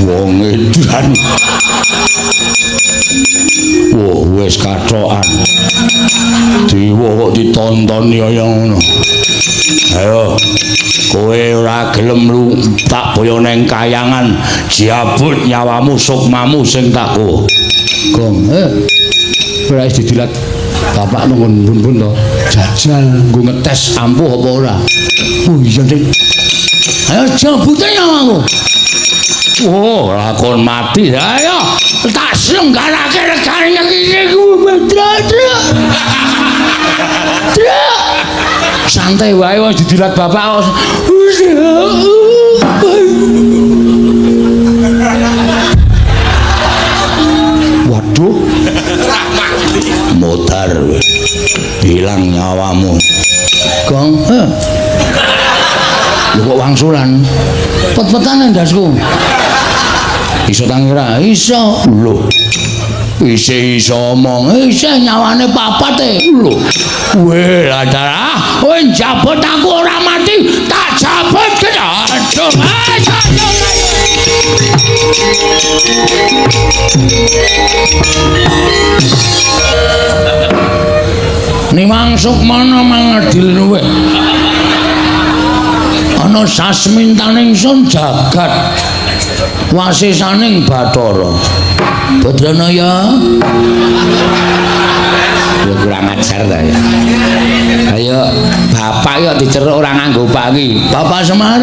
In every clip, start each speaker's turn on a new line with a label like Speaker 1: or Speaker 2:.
Speaker 1: wong edan. Wah, wis kathokan. Dewa kok ditonton ya ngono. Ayo, kowe ora gelem lu tak boyo neng kayangan, jabut nyawamu sukmamu sing tak kowe. Gong, ora is didilat bapak nunggu bun-bun to. Jajal nggo ngetes ampuh apa ora. Oh iya, Dik. Ayo jabute nyawamu. Oh, lakon mati. Ayo, tak selenggarake regane iki kuwi. Santai wae wong didilat bapak. Waduh. Modar hilang nyawamu. Gong, lho kok wangsulan. Pet-petan ndasku. Iso tangi ora? Iso. Lho. Iso omong, iso nyawane papat lho. Weh, ladara, kowe njabut aku ora mati, tak jabut kedaduk. Nimang Sukmana mangadil luwih. Ana sasmintaning sun jagat. Wasisaning Bathara. Badranaya. Ya kurang ajar ta ya. Ayo bapak yo diceruk ora nganggo pangi. Bapak Semar.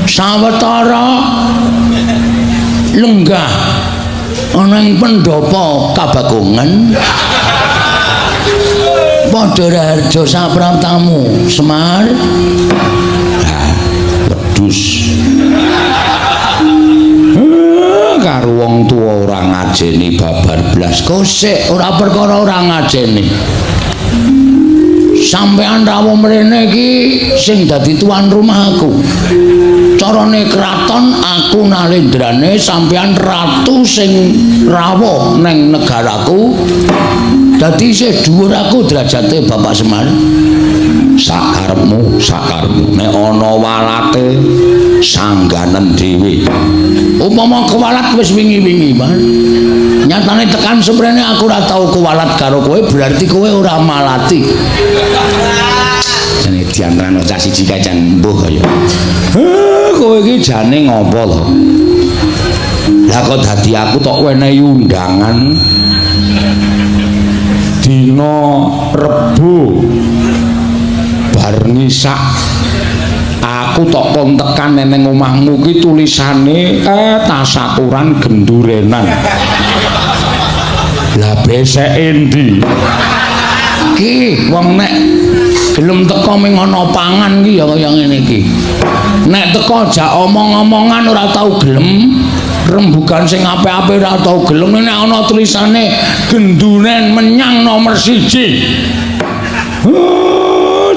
Speaker 1: Sawetara lenggah ana ing pendopo Kabagongan. Padha harja sapraptamu Semar. Wedhus. Karo wong tuwa ora ngajeni babar blas kosek ora perkara ora ngajeni. Sampean rawuh mrene iki sing dadi tuan rumah aku. Carane kraton aku nalendrane sampean ratu sing rawuh neng negaraku. Dadi isih dhuwur aku derajate Bapak Semar. Sakarepmu nek ana walate sangganen dhewe. Upama kewalat wis wingi-wingi, Mas. Nyatane tekan semrene aku ora tau kewalat karo kowe, berarti kowe ora malati. Jane diantarane cah siji kacang mbuh kaya. Kowe iki jane ngopo to? Lah kok dadi aku tok wenehi undangan dina Rebo bar ngisak aku tok kon tekan ning omahmu ki tulisane tasakuran gendurenan. Lah besek endi? Ki wong nek gelem teko ming ana pangan ki ya kaya ngene iki. Nek teko jak omong-omongan ora tau gelem, rembugan sing apik-apik ora tau gelem, nek ana tulisane genduren menyang nomor 1.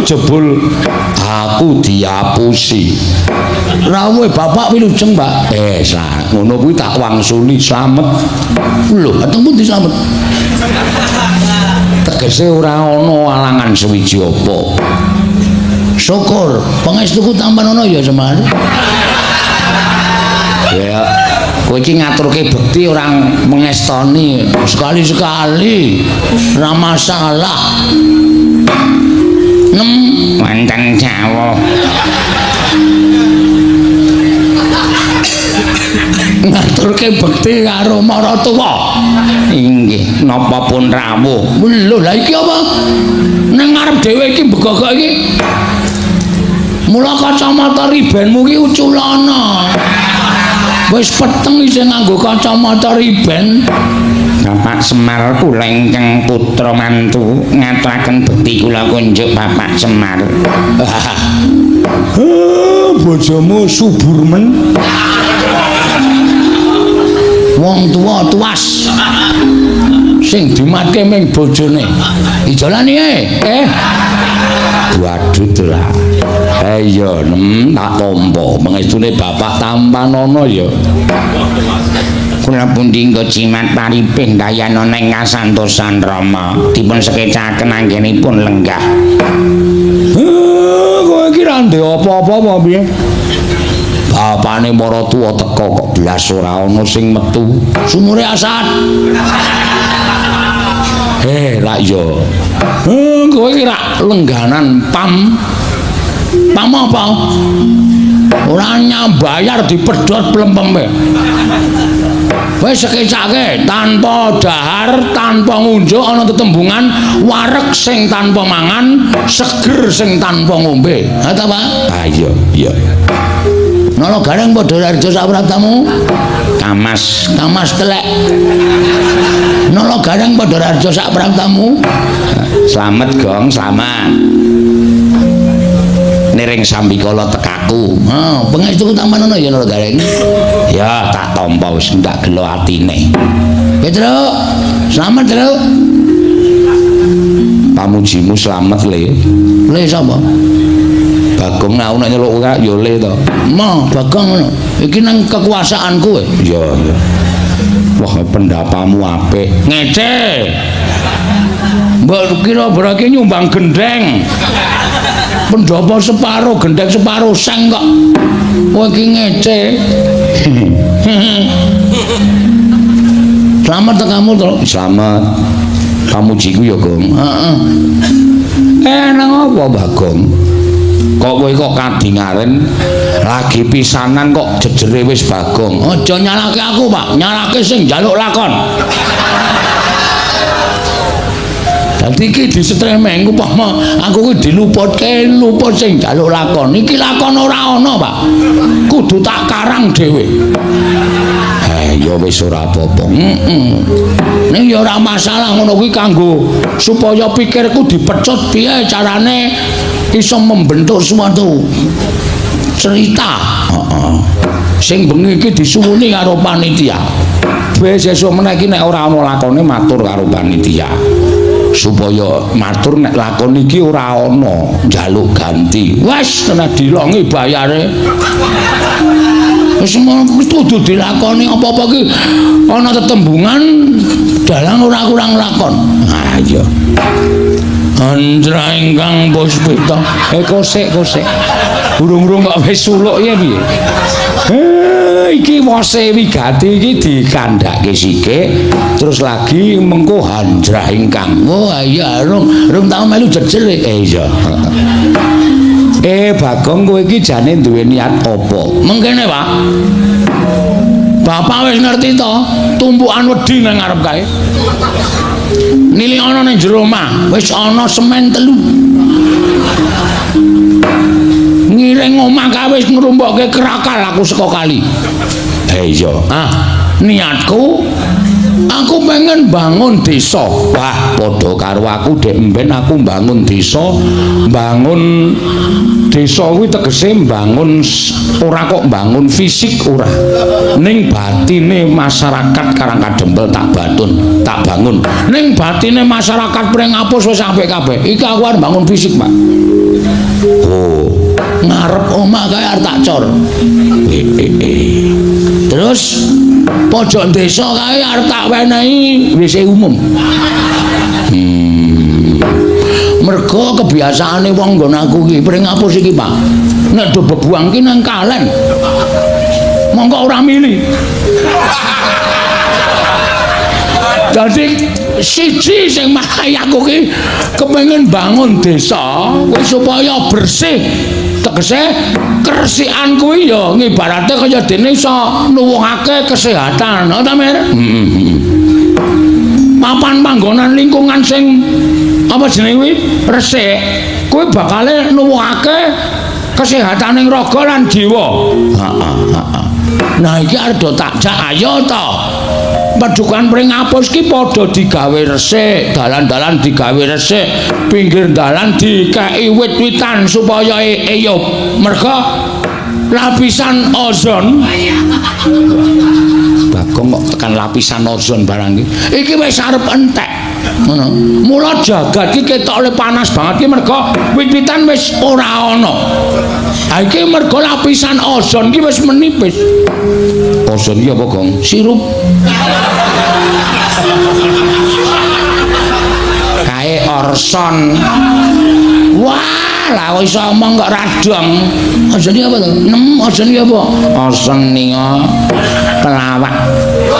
Speaker 1: Jebul aku diapusi. Rawuhe bapak wilujeng, Pak. Lah ngono kuwi tak wangsuli slamet. Lho, ketemu dislamet. Tegese ora ana alangan sewiji apa. Syukur, pangestuku tampan ana ya, Semar. Ya, kowe iki ngaturke bekti orang mengestoni sekali-sekali. Ora masalah. Wonten Jawa. Ngaturke bekti karo maratuwa. Inggih, napa pun rawuh. Lho, lha iki apa? Nang ngarep dhewe iki begogok iki. Mula kacamata ribenmu ki uculana. Wis peteng isih nganggo kacamata riben. Bapak Semar kula ingkang putra mantu ngaturaken bekti kula kunjuk Bapak Semar. Bojomu subur men. Wong tuwa tuas. Sing dimatke ming bojone. Ijolani Waduh ora. Iya, tak tampa. Mengestune bapak tampan ana ya. Kula pundi nggo cimat paripin dayana ning kasantosan Rama dipun sekecaken anggenipun lenggah. Kowe iki ra ndek apa-apa apa piye? bapane maratuwa teka kok blas ora ana sing metu. Sumure asat. Lah iya. Kowe iki rak lengganan pam apa? Ora nyambayar dipedhot plempeme. Wis sekecake tanpa dahar, tanpa ngunjuk ana tetembungan wareg sing tanpa mangan, seger sing tanpa ngombe. Ha ta, Pak? Ah iya. Nala gareng padha Harjo sak praptamu. Kamas telek. Nala gareng padha Harjo sak praptamu. Slamet Gong, slamet. Niring sambikala tekaku. Pengestu tampanono ya Nala gareng. Ya tak tampa wis ndak gelo atine. Petruk, slamet, Truk. Pamujimu slamet le. Le sapa? Bagong aku nek nyeluk kowe ya le to. Bagong ngono. Iki nang kekuasaanku kowe. Iya. Wah, pendapamu apik. Ngece. Mbok kira berake nyumbang gendeng. Pendopo separo, gendeng separo seng kok. Kowe iki ngece. Selamat tekamu to. Selamat. Pamujiku ya, Gong. Heeh. Nang apa, Bagong? Kok kowe kok kadingaren lagi pisanan kok jejere wis Bagong. Aja nyalake aku, Pak. Nyalake sing njaluk lakon. Dadi iki disetremeng upama aku kuwi diluputke luput sing njaluk lakon. Iki lakon ora ana, Pak. Kudu tak karang dhewe. Ya wis ora apa-apa. Ning ya ora masalah ngono kuwi kanggo supaya pikirku dipecut piye carane iso membentuk suatu cerita. Sing bengi iki disuwuni karo panitia. Besok meneh iki nek ora ana lakone matur karo panitia. Supaya matur nek lakon iki ora ana njaluk ganti. Wes tenan dilongi bayare. Wis kudu dilakoni apa-apa ki ana tetembungan dalang ora kurang lakon. Ha iya. Andra ingkang puspita. Kosek. Burung-burung kok wis suluk ya piye? Iki wose wigati iki dikandhake sithik terus lagi mengko handra ingkang. Oh iya rung tau melu jejer. Iya. Bagong kowe iki jane duwe niat apa? Mengkene, Pak. Bapak wis ngerti to, tumpukan wedi nang ngarep kae. Nili ana ning jero omah, wis ana semen 3. Ngiring omah kae wis ngrumbukke kerakal aku saka kali. Iya. Niatku aku pengen bangun desa. Wah, padha karo aku dek mben aku bangun desa. Bangun desa kuwi tegese bangun ora kok bangun fisik ora. Ning batine masyarakat Karangkadempel tak bangun. Ning batine masyarakat Pringapus wis apik kabeh. Iki aku arep bangun fisik, Pak. Oh, ngarep omah kae arep tak cor. Terus pojok desa kae arep tak wenehi WC umum. Mergo kebiasaane wong nggon aku iki Pringapus iki, Pak. Nek do bebuang ki nang kalen. Monggo ora mili. Dadi siji sing marai aku ki kepengin bangun desa kuwi supaya bersih. Tegese kersikan kuwi ya ngibarate kaya dene iso nuwuhake kesehatan, ta Mir? Papan panggonan lingkungan sing apa jenenge kuwi resik, kuwi bakale nuwuhake kesehatan ing raga lan jiwa. Nah iki arep tak jak ayo to. Padukan Pringapus ki padha digawe resik, dalan-dalan digawe resik, pinggir dalan dikeki wit-witan supaya eyup. Merga lapisan ozon. Bagong kok tekan lapisan ozon barang iki wis arep entek. Ngono. Mula jagat iki ketok oleh panas banget ki merga wit-witan wis ora ana. Ha iki merga lapisan ozon ki wis menipis. Ozon iki apa, Gong? Sirup. Kae Orson. Wah. Lah kok iso omong kok radong. Ajane apa to? Ajane apa? Aseninga pelawak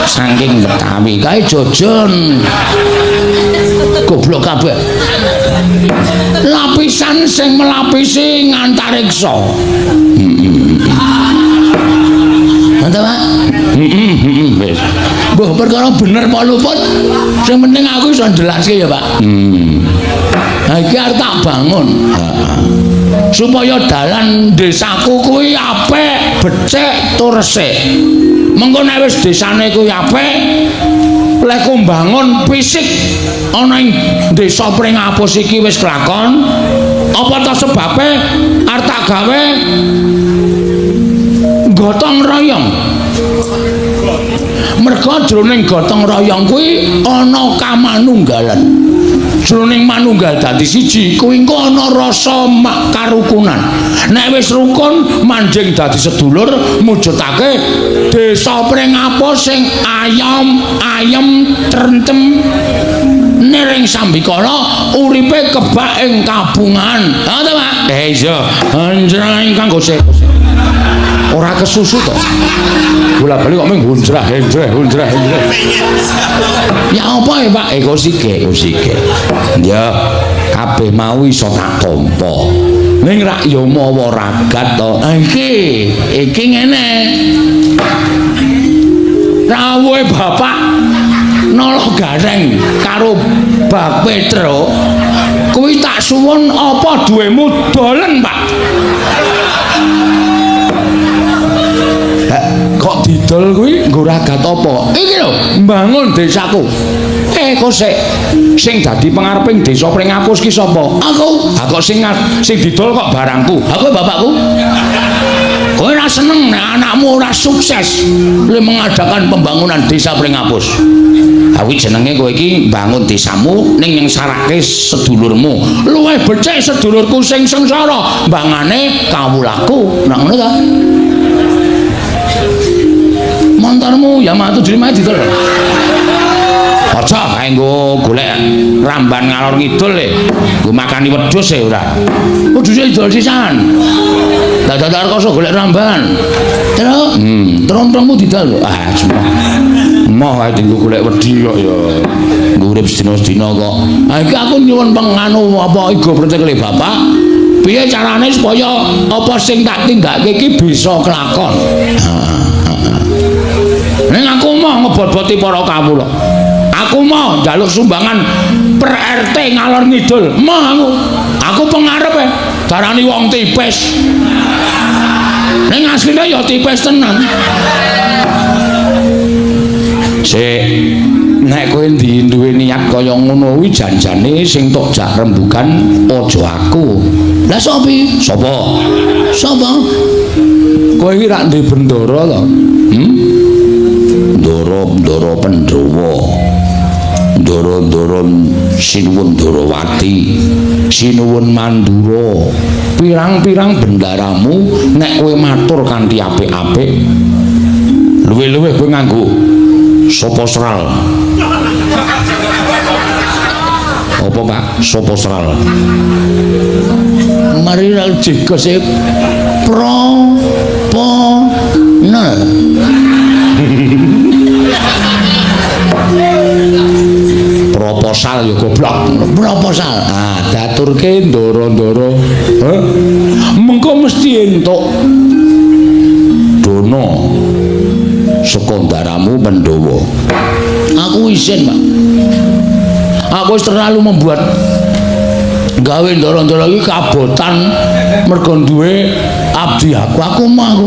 Speaker 1: saking Betawi kae jojon. Goblok kabeh. Lapisan sing melapisi ngantariksa. Mantap, Pak. Wis. Mbah perkara bener apa luput. Sing penting aku iso njelaske ya, Pak. Nah iki arep tak bangun. Supaya dalan desaku kuwi apik, becik, tur resik. Mengko nek wis desane kuwi apik, lek ku mbangun fisik ana ing desa Pringapus iki wis kelakon, apa ta sebabe arep tak gawe gotong royong. Merga jroning gotong royong kuwi ana kamanunggalan. Jroning manunggal dadi siji kuwi engko ana rasa karukunan. Nek wis rukun manjing dadi sedulur mujudake desa Pringapus sing ayem trentem nering sambikala uripe kebak ing kabungan. Ha ta, Pak? Iya, anjrang kanggo sik. Ora kesusu to. Bola-bali kok mung hunjrah. Ya apa ya, Pak? Ekosike. Ya kabeh mau iso tak tampa. Ning rak ya mawa ragat to. Iki ngene. Rawuhe bapak Nolo Gareng karo Bak Petro kuwi tak suwun apa duwemu dolen, Pak? Kok didol kuwi nggo ragat apa? Iki lho, mbangun desaku. Kok sing dadi pengareping desa Pringapus ki sapa? Aku. Kok sing didol kok barangku. Aku bapakku. Kowe ora seneng nek anakmu ora sukses le mengadakan pembangunan desa Pringapus. Awi jenenge kowe iki mbangun desamu ning nyengsarake sedulurmu. Luwih becik sedulurku sing sengsara, mbangane kawulaku. Nek ngono ta? Montormu ya matu dirimae didol. Aja kae nggo golek ramban ngalor ngidul e. Nggo makani wedhus e ora. Wedhus idol sisan. Dadak arkoso golek ramban. Terus trontongmu didol. Ah, semua. Moh ae nggo golek wedi kok ya. Nggo urip sedina-sedina kok. Ha iki aku nyuwun penganu apa igo pretekle bapak. Piye carane supaya apa sing tak tindakke iki bisa kelakon. Ning aku mau ngebot-boti para kawula. Aku mau njaluk sumbangan per RT ngalor ngidul. Mau aku pengarepe darani wong tipis. Ning asline ya tipis tenan. Sik nek kowe duwe niat kaya ngono kuwi janjane sing tok jak rembugan aja aku. Lah sapa? Sapa? Kowe iki rak ndek bendara to? Ndara Pandhawa. Ndara Sinuwun Darawati, Sinuwun Mandura. Pirang-pirang bendaramu nek kowe matur kanthi apik-apik. Luwih-luwih kowe nganggo soposral. Apa, Pak? Soposral. Mari ra jegose nol. Proposal ya goblok. Proposal. Ah, daturke ndara-ndara. Mengko mesti entuk dana saka ndaramu Pandhawa. Aku isin, Pak. Aku wis terlalu membuat gawe ndara-ndara iki kabotan mergo duwe abdi aku mau.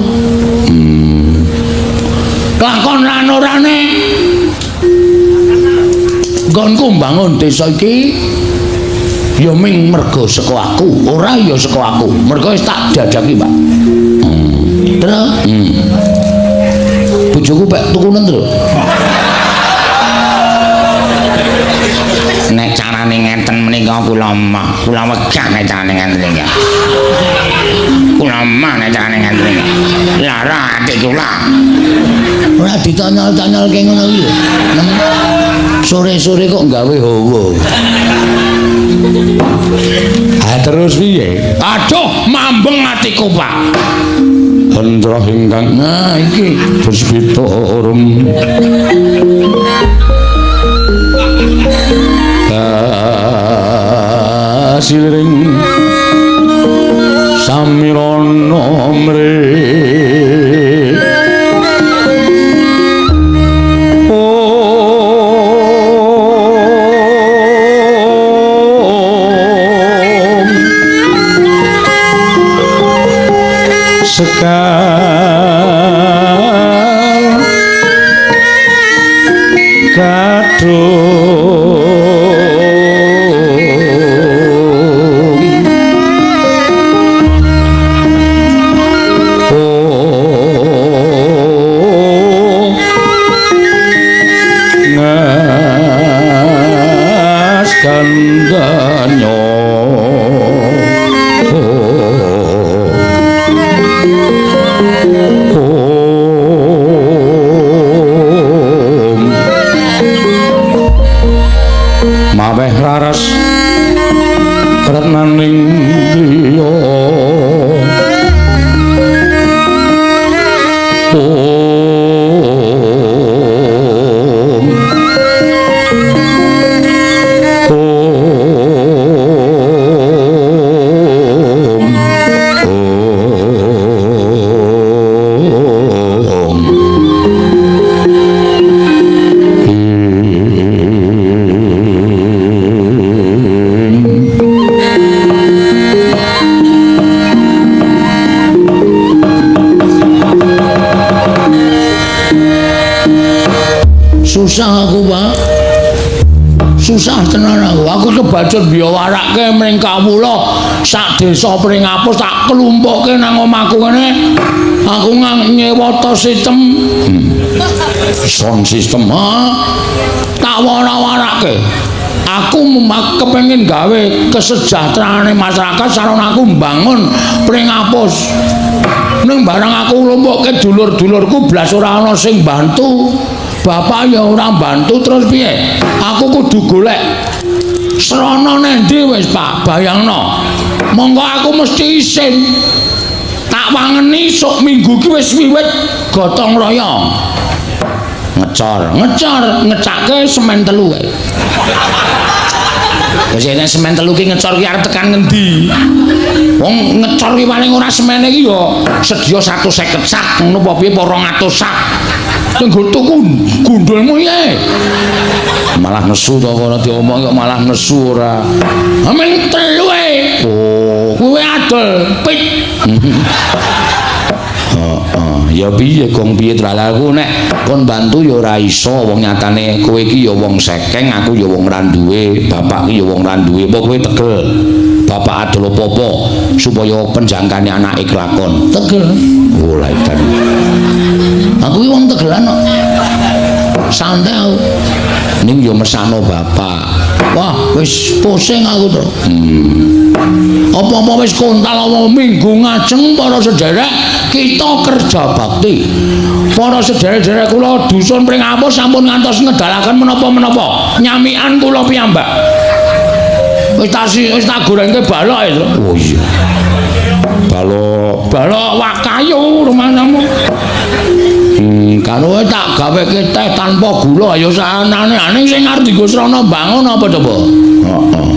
Speaker 1: Kelakon lan orane nggonku mbangun desa iki ya ming mergo saka aku, ora ya saka aku. Mergo wis tak dadaki, Pak. Terus bojoku pek tukunen terus. Nek carane ngenten menika kula wegah nek carane ngenten iki. Kula nek carane ngenten iki. Lara ati kula. Ora ditanyal-tanyalke ngono iki lho. Sore-sore kok gawe hawa. Lah terus piye? Aduh, mambeng atiku, Pak. Hendra ingkang nah iki puspitorum. Kasiring samirana mre sekal kadung ngas kandanya maweh raras renaning griya susah aku, Pak. Susah tenan aku kebacut biya warake mring kawula sak desa Pringapus tak kelumpukke nang omahku kene. Aku nyewa tos sistem. Sound system tak wara-warake. Aku kepengin gawe kesejahteraane masyarakat sarana aku mbangun Pringapus. Ning barang aku lumpukke dulur-dulurku blas ora ana sing bantu. Bapak ya ora bantu terus piye? Aku kudu golek srana nendi wis Pak, bayangno. Monggo aku mesti isin. Tak wangeni sok minggu ki wis wiwit gotong royong. Ngecake semen 3 kae. Wis nek semen 3 ki ngecor ki arep tekan ngendi? Wong ngecor ki paling ora semene ki ya sedia 150 sak ngono apa piye 200 sak. Nggo tuku gundulmu ya. Malah nesu to ora diomong kok malah nesu ora. Amen 3 ae. Oh, kuwi adol pit. Ya piye gong piye tralaku nek kon bantu ya ora iso wong nyatane kowe iki ya wong sekeng aku ya wong ra duwe bapak iki ya wong ra duwe apa kowe tegel bapak adol apa-apa supaya penjangkane anake kelakon tegel ora edan aku iki wong tegelan kok santai aku ning ya mesano bapak wah wis pusing aku to apa-apa wis kontal apa minggu ngajeng para sederek kita kerja bakti para sederek-sederek kula dusun Pringapus sampun ngantos ngedalaken menapa-menapa nyamikan kula piyambak wis tak gorengke balok ya oh iya balok wakayu rumahmu karo tak gaweke teh tanpa gula ya sanane aning sing arep dienggo srana bangun apa to, Pak? Heeh.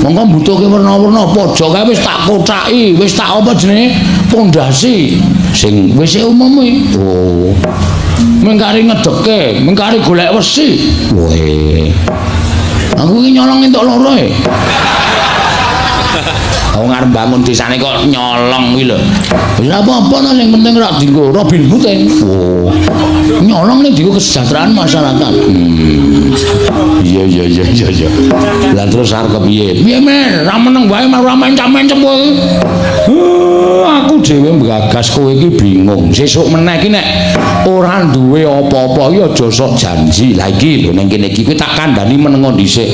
Speaker 1: Monggo mbutuhke werna-werna pojok kae wis tak kocaki, wis tak apa jenenge pondasi sing wis umum iki. Oh. Mengkari ngedeke, mengkari golek wesi. Weh. Aku iki nyolong entuk loro e. Aku ngarep bangun desane kok nyolong kuwi lho. Wis apa-apa to sing penting rak dienggo Robin Hood e. Oh. Nyolong ning dienggo kesejahteraan masyarakat. Iya. Lah terus arep piye? Piye men? Ra meneng wae ora mencam-mencem kowe. Aku dhewe mgagas kowe iki bingung. Sesuk meneh iki nek ora duwe apa-apa ya aja sok janji. Lah iki lho ning kene iki kowe tak kandhani menengo dhisik.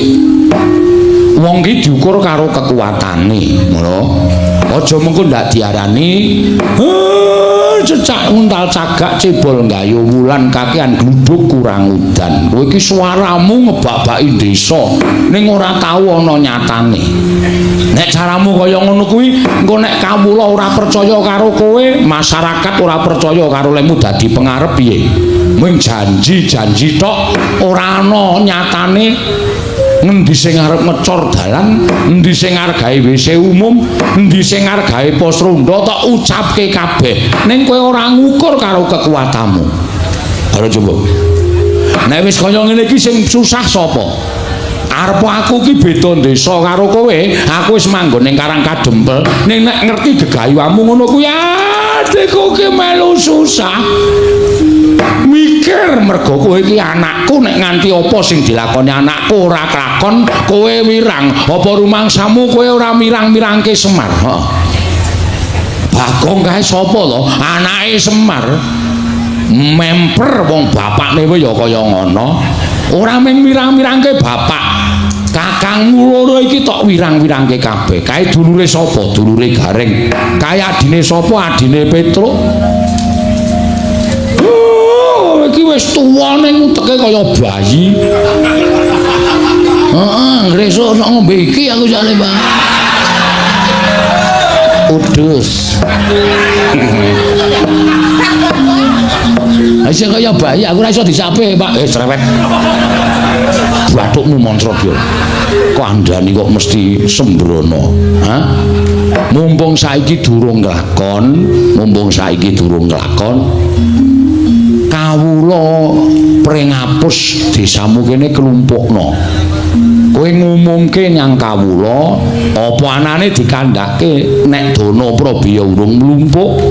Speaker 1: Wong iki diukur karo kekuatane, ngono. Aja mengko ndak diarani cecak nguntal cagak cebol nggayu wulan kakean gluduk kurang udan. Kowe iki swaramu ngebak-baki desa ning ora tau ana nyatane. Nek caramu kaya ngono kuwi engko nek kawula ora percaya karo kowe, masyarakat ora percaya karo lemu dadi pengarep piye? Mung janji-janji tok ora ana nyatane. Ngendi sing arep ngecor dalan, endi sing arep gawe WC umum, endi sing arep gawe pos ronda tok ucapke kabeh. Ning kowe ora ngukur karo kekuatanmu. Ora coba. Nek wis kaya ngene iki sing susah sapa? Arep aku ki beda desa karo kowe, aku wis manggon ning Karang Kadempel, ning nek ngerti gegayuhanmu ngono kuwi adekku ki melu susah. Mikir mergo kowe iki anakku nek nganti apa sing dilakoni anakku ora kelakon kowe wirang apa rumangsamu kowe ora mirang-mirangke Semar. Bagong kae sapa to? Anake Semar. Memper wong bapakne wae ya kaya ngono. Ora mung mirang-mirangke bapak. Kakangmu loro iki tok wirang-wirangke kabeh. Kae dulure sapa? Dulure Gareng. Kae adine sapa? Adine Petruk. Iki wis tuwa ning uteke kaya bayi. Heeh, ngresuk sok ngombe iki aku jane, Bang. Udus. Aja kaya bayi, aku ora iso disape, Pak. Cerewet. Bathukmu montrok yo. Kandhani kok mesti sembrono. Hah? Mumpung saiki durung nglakon, kawula pring ngapus desamu kene kelumpukna. Kowe ngumumke nyang kawula apa anane dikandhake nek Dana Prabiya urung mlumpuk.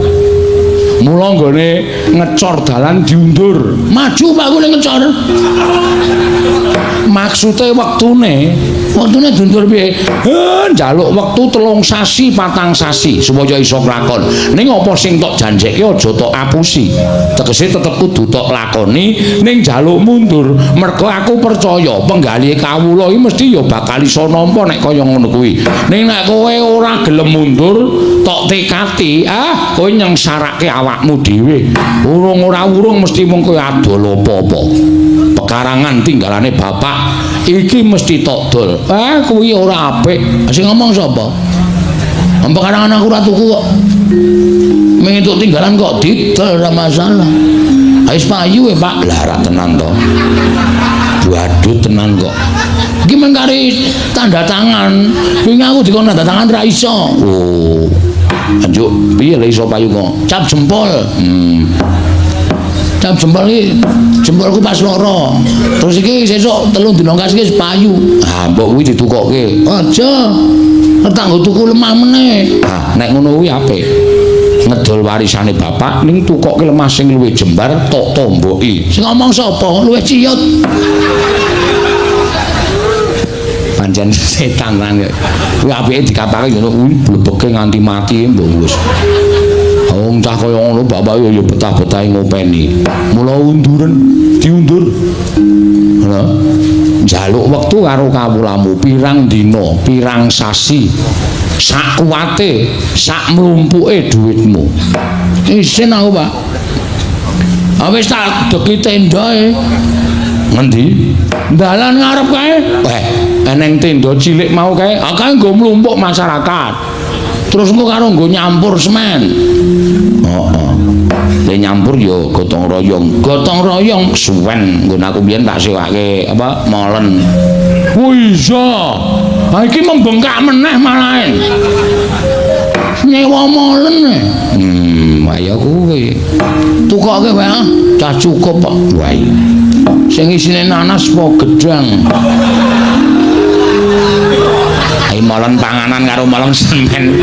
Speaker 1: Mula nggone ngecor dalan diundur. Maju Pak kowe ngecor. Maksude wektune diundur piye? Njaluk wektu 3 sasi 4 sasi supaya iso nglakon. Ning apa sing tok janjekke aja tok apusi. Tegese tetep kudu tok lakoni ning njaluk mundur. Mergo aku percaya penggalihe kawula iki mesti ya bakal iso nampa nek kaya ngono kuwi. Ning nek kowe ora gelem mundur, tok tekati, kowe nyengsarake awakmu dhewe. Urung mesti mung kowe adol apa-apa. Pekarangan tinggalane bapak iki mesti tok dol. Kuwi ora apik. Sing ngomong sapa? Pekarangan aku ora tuku kok. Mengentuk tinggalan kok didol ora masalah. Wis payu Pak. Lah ra tenan to. Waduh tenan kok. Iki mengkari tanda tangan. Wingi aku dikon tanda tangan ra iso. Oh. Anjuk piye lek iso payu kok? Cap jempol. Cap jempol iki jempolku pas loro. Terus iki sesuk 3 dina kasih wis payu. Mbok kuwi ditukokke. Aja. Tak nggo tuku lemah meneh. Nek ngono kuwi apik. Ngedol warisane bapak ning tukokke lemah sing luwih jembar tok tomboki. Sing ngomong sapa? Luwih ciyut. Pancen setan kan. Kuwi apike dikatake ngono kuwi blebeke nganti mati mbok wis. Wong cah kaya ngono bapak ya betah-betahe ngopeni. Mula diundur. Ngono. Njaluk wektu karo kawulamu pirang dina, pirang sasi. Sak kuwate, sak mlumpuke dhuwitmu. Isin aku, Pak. Wis tak deki tendae. Ngendi? Dalan ngarep kae. Eneng tenda cilik mau kae, kae nggo mlumpuk masyarakat. Terus engko karo nggo nyampur semen. Lek nyampur ya gotong royong suwen nggon aku biyen tak sewake apa molen. Wisa. Iki membengkak meneh malah. Nyewa molen. Ya kuwi. Tukoke wae cah cukup kok. Wae. Sing isine nanas apa gedang. Molen panganan karo molen semen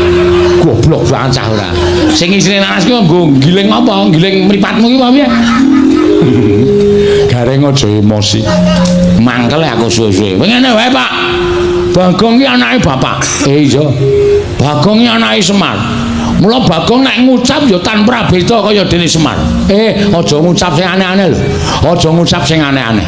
Speaker 1: goblok banget cah ora. Sing isine nanas ki nggo giling apa? Giling mripatmu ki apa piye? Gareng aja emosi. Mangkel aku suwe-suwe. Ngene wae, Pak. Bagong ki anake bapak. Iya. Bagong ki anake Semar. Mula Bagong nek ngucap ya tanpa beda kaya dene Semar. Aja ngucap sing aneh-aneh lho. Aja ngucap sing aneh-aneh.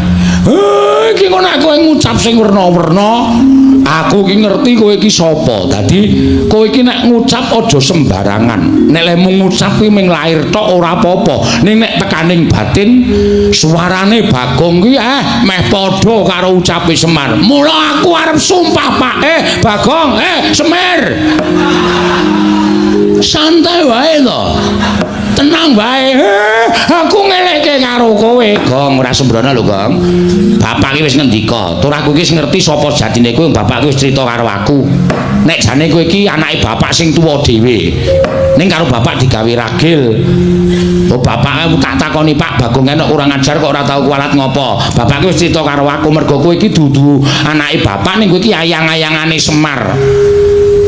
Speaker 1: iki kok nek kowe ngucap sing werna-werna, aku iki ngerti kowe iki sapa. Dadi kowe iki nek ngucap aja sembarangan. Nek lemu ngucap kuwi mung lair tok ora apa-apa. Ning nek tekaning batin suarane Bagong kuwi meh padha karo ucape Semar. Mula aku arep sumpah Pak. Bagong, Semar. Santai wae to. Tenang wae. Aku ngelekke karo kowe, Gong, ora sembrono lho, Gong. Bapak iki wis ngendika, tur aku iki ngerti sapa jatine kowe, bapak wis crita karo aku. Nek jane kowe iki anake bapak sing tuwa dhewe. Ning karo bapak digawe ragil. Oh, bapak tak takoni Pak Bagong enek kurang ajar kok ora tau kualat ngopo. Bapak wis crita karo aku mergo kowe iki dudu anake bapak ning kowe iki ayang-ayangane Semar.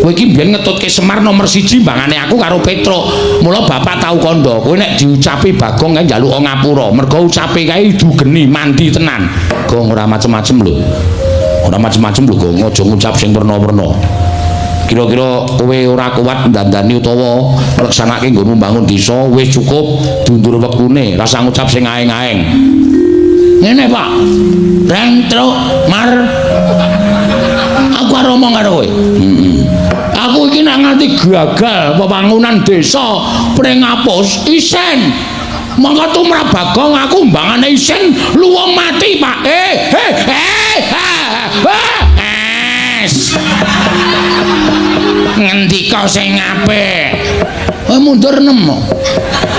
Speaker 1: Kowe iki mbiyen ngetutke Semar nomor 1 mbangane aku karo Petruk. Mula bapak tau kandha, kowe nek diucapi Bagong kae njaluk ngapura. Mergo ucape kae dugeni mandi tenan. Gong ora macem-macem lho. Ora macem-macem lho, Gong. Aja ngucap sing werna-werna. Kira-kira kowe ora kuat ndandani utawa ngleksanake nggonmu mbangun desa, wis cukup diundur wektune, rasa ngucap sing aeng-aeng. Ngene, Pak. Petruk, Mar. Aku arep ngomong karo kowe. Aku iki nek nganti gagal pembangunan desa Pringapus isen. Monggo tumrap Bagong aku mbangane isen luwung mati, Pak. Ngendika sing apik. Kowe mundur nem.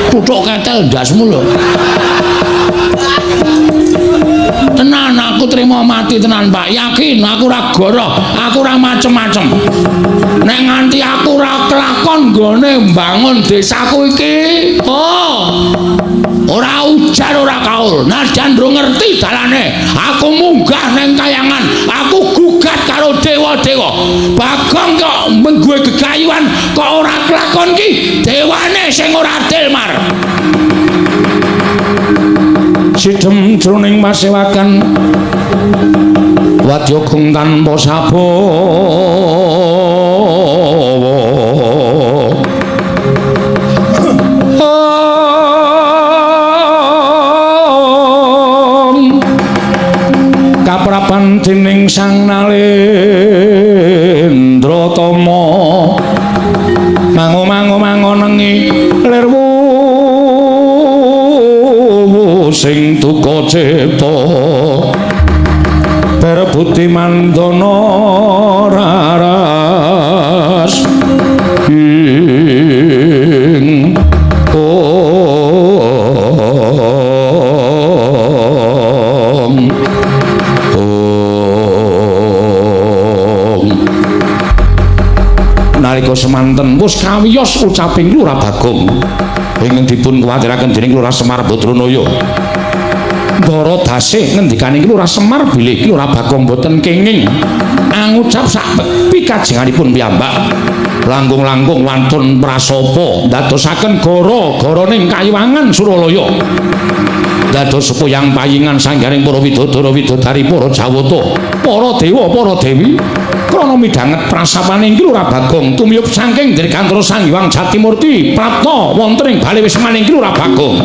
Speaker 1: Tuthuk ketel ndasmu lho. Tenan aku terima mati tenan Pak, yakin aku ora goroh, aku ora macem-macem. Nek nganti aku ora kelakon nggone mbangun desaku iki, ora ujar ora kaul, najan ndro ngerti dalane. Aku munggah neng kayangan, aku gugat karo dewa-dewa. Bagong kok mengguwe gegayuhan kok ora kelakon ki, dewane sing ora adil, Mar. Sidhem jroning pasewakan Wadyagung tanpa sabawa kaprapan dening Sang Nalendratama mango-mango-mangonengi lir sing duka cipta berebuti mandana raras ing nalika semanten wis kawiyos ucaping Lurah Bagong ingkang dipun kuwatiraken dening Lurah Semar Badranaya. Ndara dasih ngendikaning Lurah Semar bilih Lurah Bagong boten kenging angucap sak pikajenganipun piyambak. Langkung-langkung wantun prasapa ndadosaken gara-garaning Kayuwangan Suralaya. Dados puyang payingan sanggaring para widodara widodari para Jawata, para dewa, para dewi. Krana midhanget prasapaning Lurah Bagong tumiyup saking Dirgantara Sang Hyang Jatimurti prapta wonten ing bale wismaning Lurah Bagong.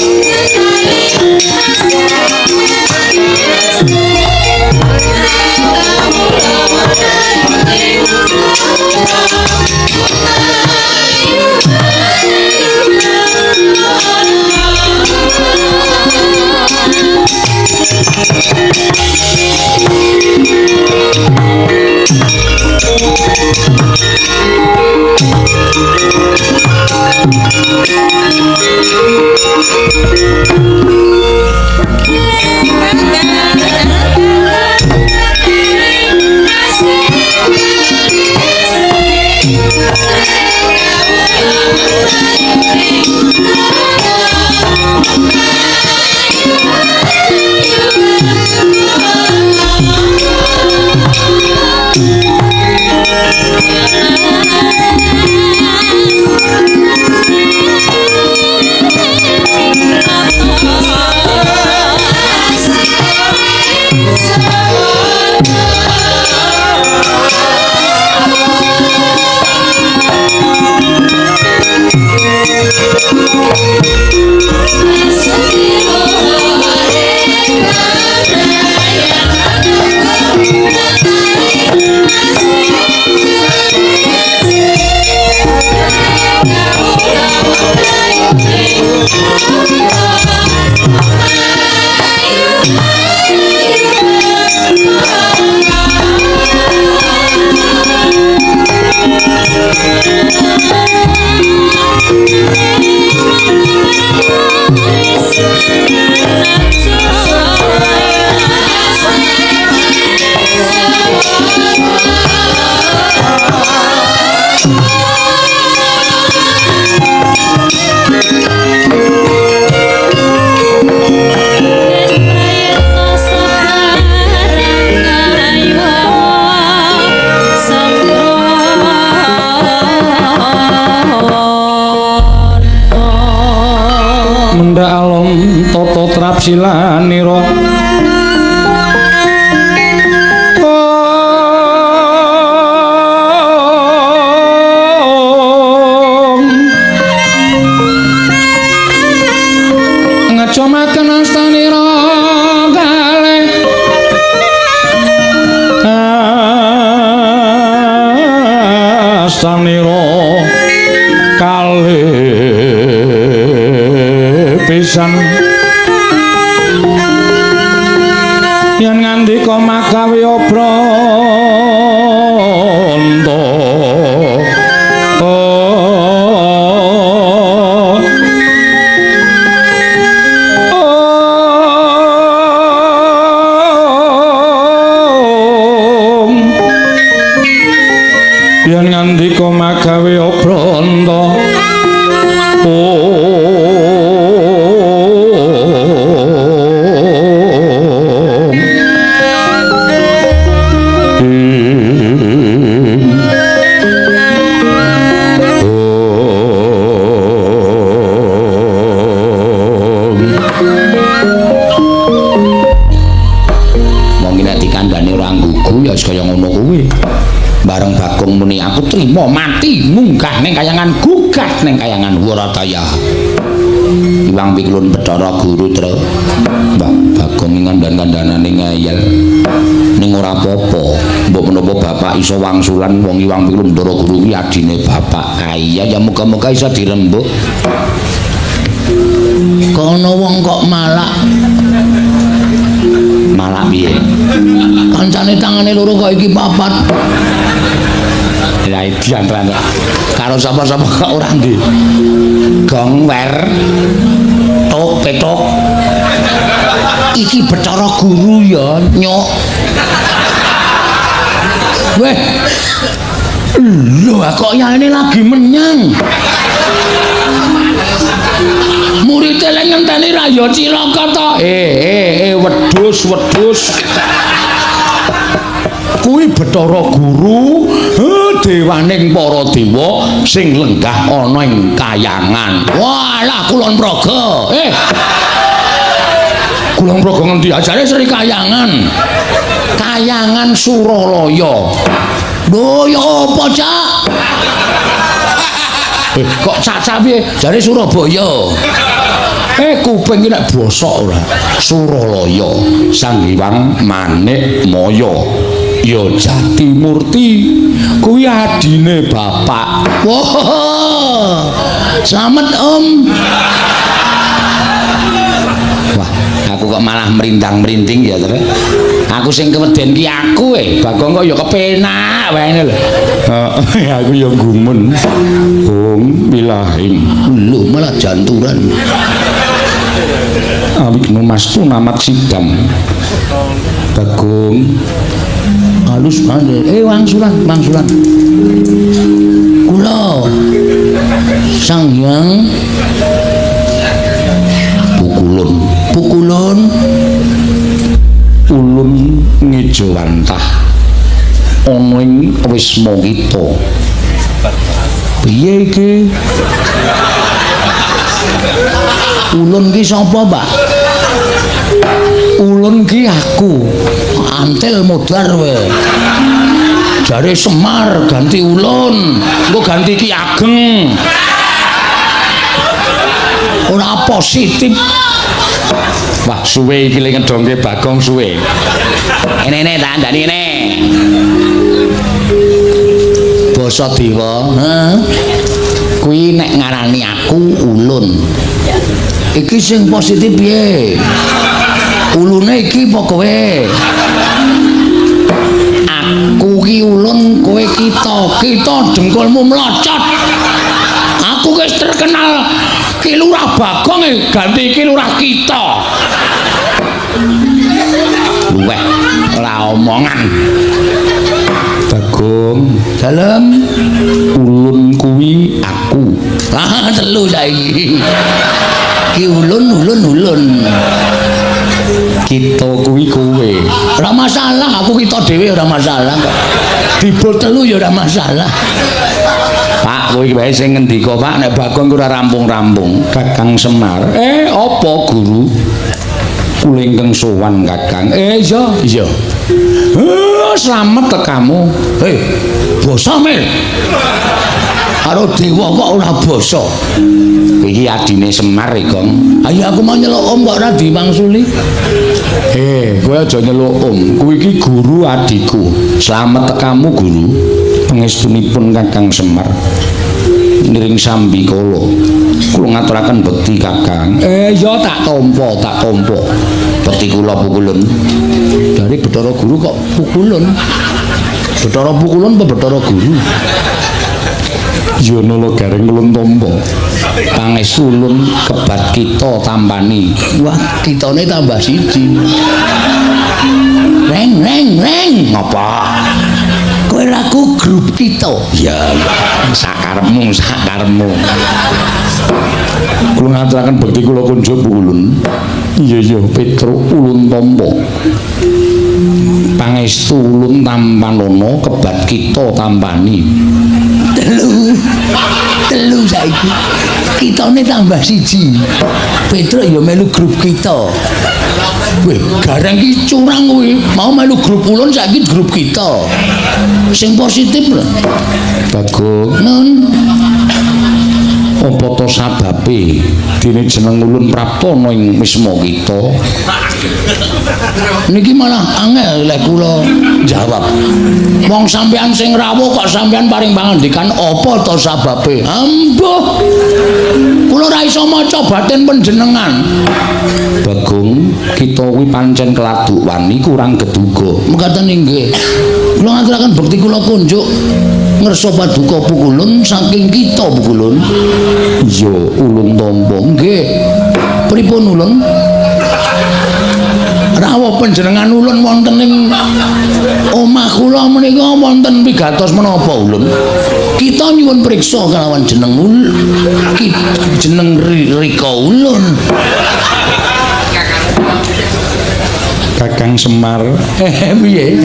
Speaker 2: Thank you.
Speaker 1: mendak alon tata trapsilanira ngecomaken astanira kalih astanira kalih pisan yen ngandika magawe obranta yen ngandika magawe obranta bareng Bagong muni aku trimo mati munggah ning kayangan gugah ning kayangan Warataya Iwang Pikulun Bathara Guru Tra Mbah Bagong ngandhan-kandhanane ngeyel ning ora apa-apa mbok menapa bapak iso wangsulan wong Iwang Pikulun Bathara Guru kuwi adine bapak iya ya muga-muga iso dirembuk kono wong kok malak piye kancane tangane loro kok iki papat ya diantran karo sapa-sapa kok ora ndi gong wer tok petok iki Bathara Guru ya nyok weh lho kok ya ini lagi menyang murid elek ngenteni ra ya cilaka to wedhus kuwi Bathara Guru dewaning para dewa sing lenggah ana ing kayangan walah Kulon Praga Kulon Praga ngendi ajare Sri Kayangan Suralaya lho ya apa cak kok caca piye jare Surabaya kuping iki nek bosok ora Suralaya Sang Hyang Manikmaya ya Jatimurti kuwi adine bapak wah slamet Om wah aku kok malah merindang-merinding ya terus aku sing keweden ki aku Bagong kok ya kepenak wae lho aku ya gumun Om bilahing lho malah janturan awik numastu namat sidam Bagong halus banget wangsulan kula Sang Hyang pukulun ulun ngejawantah ana ing wisma kita piye iki ulun ki sapa Mbak ulun ki aku antil modar we jare Semar ganti ulun engko ganti Ki Ageng ora positif wah suwe iki le ngedongke Bagong suwe ene tak andani ene basa dewa kuwi nek ngarani aku ulun iki sing positif piye ulune iki apa kowe aku ki ulun kowe kita dengkulmu mlocot aku wis terkenal Ki Lurah Bagong ganti Ki Lurah kita luweh ora omongan Bagong dalem ulun kuwi aku telu saiki ki ulun kita kuwi kowe ora masalah aku kita dhewe ora masalah kok dibol telu ya ora masalah Pak Pak kowe iki wae sing ngendika Pak nek Bagong ora rampung-rampung. Kakang Semar. Apa guru? Kula ingkang sowan Kakang. Iya. Slamet tekamu. Basa Mil. Karo dewa kok ora basa. Iki adine Semar iki, Gong. Ayo aku mau nyeluk Om kok ora diwangsuli. Kowe aja nyeluk Om. Kuwi iki guru adikku. Slamet tekamu guru. Pangestunipun Kakang Semar. Niring Sambikala. Kula ngaturaken bekti Kakang. Ya tak tampa. Bekti kula pukulun. Dari Bathara Guru kok pukulun. Bathara pukulun apa Bathara Guru? Ya nala gareng ulun tampa. Pangestu ulun kebat kita tampani. Wah, kitane tambah siji. Reng. Apa? Kowe laku grup kita. Ya, sakarepmu. Kula ngaturaken bekti kula kunjuk ulun. Iya, Petro ulun tampa. Pangestu ulun tampanana kebat kita tampani. Telu saiki. Kitane tambah siji. Petro ya melu grup kita. Weh, gareng ki curang kuwi. Mau melu grup ulun saiki grup kita. Sing positif lho. Bagong. Nun. Apa to sababe dene jeneng ulun praptana ing wisma kita? Niki malah angel lek kula jawab. Wong sampean sing rawuh kok sampean paring pangandikan apa to sababe? Ambuh. Kula ora iso maca batin panjenengan. Bagong, kita kuwi pancen keladuk wani kurang geduga. Mekaten inggih. Kula ngaturaken bekti kula kunjuk ngersa paduka pukulun saking kita pukulun. Iya, ulun tampa. Nggih. Pripun ulun? Rawuh panjenengan ulun wonten ing omah kula menika wonten pigatos menapa ulun? Kita nyuwun priksa kelawan jeneng jeneng Rika ulun. Kakang Semar. Piye?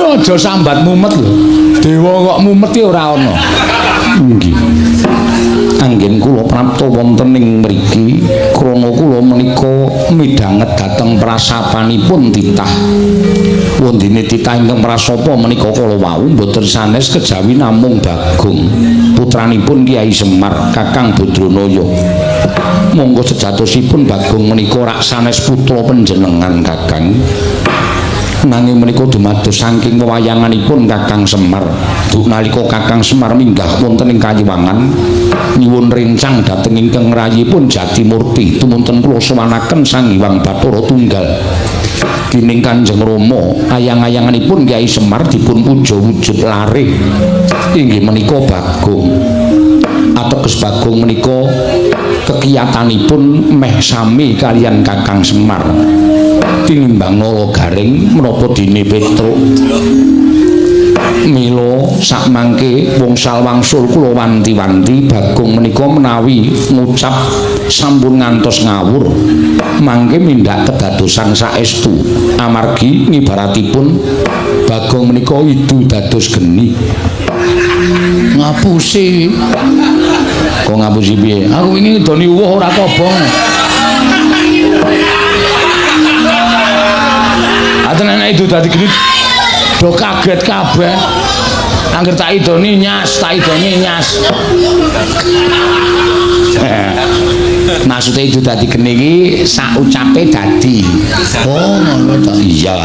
Speaker 1: Aja sambat mumet lho. Dewa kok mumet ya ora ana. Nggih. Anggen kula prapta wonten ing mriki krana kula menika midhanget dhateng prasapanipun titah. Wondene titah ingkang prasapa menika kala wau boten sanes kejawi namung Bagong, putranipun Kyai Semar, Kakang Badranaya. Monggo sejatosipun Bagong menika rak sanes putra panjenengan Kakang. Nanging menika dumados saking wewayanganipun Kakang Semar. Duk nalika Kakang Semar minggah wonten ing Kayiwangan nyuwun rencang dhateng ingkang rayipun Jatimurti tumunten kula sowanaken Sang Hyang Bathara Tunggal. Dening Kanjeng Rama ayang-ayanganipun Kyai Semar dipun puja wujud larih inggih menika Bagong. Ateges Bagong menika kekiyatanipun meh sami kalian Kakang Semar. Tinimbang nala garing menapa dene Petruk. Mila sakmangke wungsal wangsul kula wanti-wanti Bagong menika menawi ngucap sampun ngantos ngawur mangke mindak kedadosan saestu amargi ngibaratipun Bagong menika idu dados geni. Ngapusi. Kok ngapusi piye? Aku wingi ngedoni uwuh ora kobong. Atenan itu dadi geni do kaget kabeh. Angger tak idoni nyas. Maksudnya itu dadi geni iki sak ucape dadi. Oh, ngono to. Iya.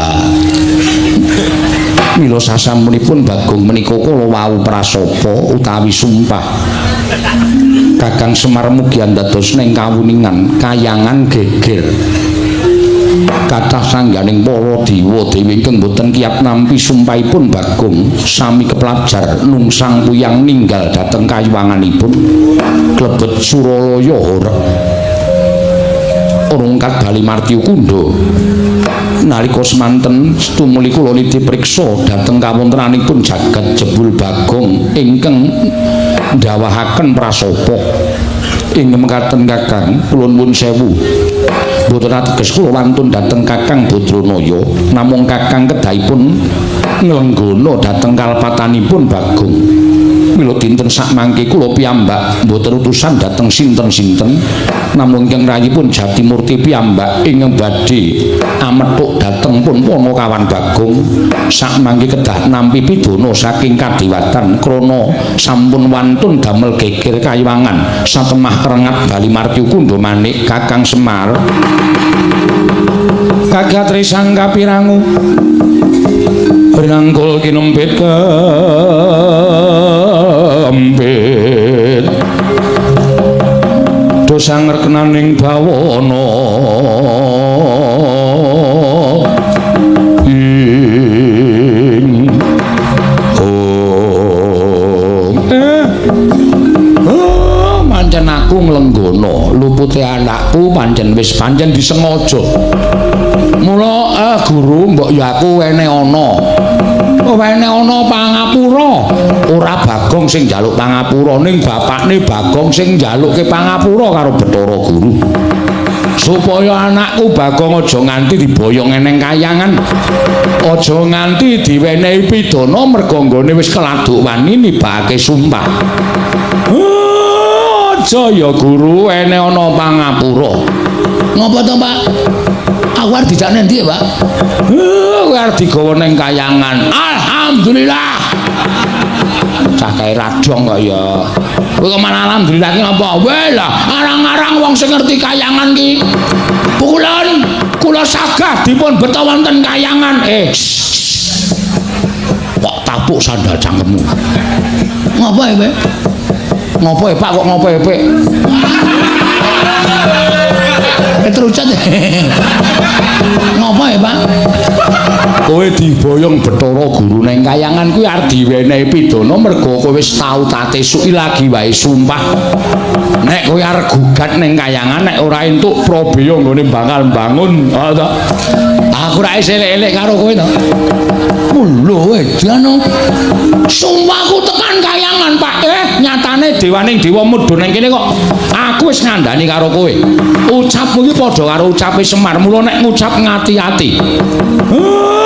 Speaker 1: Mila sasampunipun Bagong menika kala wau prasapa utawi sumpah. Kakang Semar mugi dados ning kawuningan kayangan geger. Kathah sangganing para dewa dewi ingkang boten kiyat nampi sumpahipun Bagong sami kepelajar nungsang puyang ninggal dhateng kayiwanganipun klebet Suralaya rungkat bali Martya Kundha. Nalika semanten tumuli kula niti priksa dhateng kawontenanipun jagat jebul Bagong ingkang ndawahaken prasapa ing mekaten Kakang kula nuwun sewu. Boten ateges kula wantun dhateng Kakang Badranaya namung Kakang kedahipun nglenggana dhateng kalpatanipun Bagong. mila dinten sak mangke kula piyambak mboten utusan dhateng sinten-sinten namung ingkang rayipun Jatimurti piyambak ingkang badhe amethuk dhateng pun Ponokawan Bagong sak mangke kedah nampi pidana saking kadiwatan krana sampun wantun damel geger kayiwangan satemah rengat bali margi Kundha Manik Kakang Semar Kagatri sang kapirangu Rinangkul kinempit kempit dosa ngrekenaning bawana ing pancen aku nglenggana lupute anakku pancen wis pancen disengaja mula guru mbok ya aku wene ana pangapura ora Bagong sing njaluk pangapura ning bapakne Bagong sing njalukke pangapura karo Bathara Guru supaya anakku Bagong aja nganti diboyong eneng kayangan aja nganti diwenehi pidana mergo nggone wis keladuk wani nibake sumpah aja ya guru ene ana pangapura ngapa to Pak aku arep dijak nang ndi Pak arep digawa ning kayangan alhamdulillah cah kae radong kok ya kowe kok malah alhamdulillah ki napa wae lah arang-arang wong sing ngerti kayangan ki kula sagah dipun beto wonten kayangan kok tapuk sandal cangkemmu ngapa kowe ngapa Pak kok ngapa Pak terucat ngapa Pak kowe diboyong Bathara Guru ning kayangan kuwi arep diwenehi pidana mergo kowe wis tau tatesuki lagi wae sumpah nek kowe arep gugat ning kayangan nek ora entuk Prabeya nggone bakal bangun aku ra elek-elek karo kowe to lho edan sumpahku tekan kayangan Pak nyatane dewaning dewa mudhun ning kene kok aku wis ngandani karo kowe ucapmu iki padha karo ucape Semar mula nek ngucap ngati-ati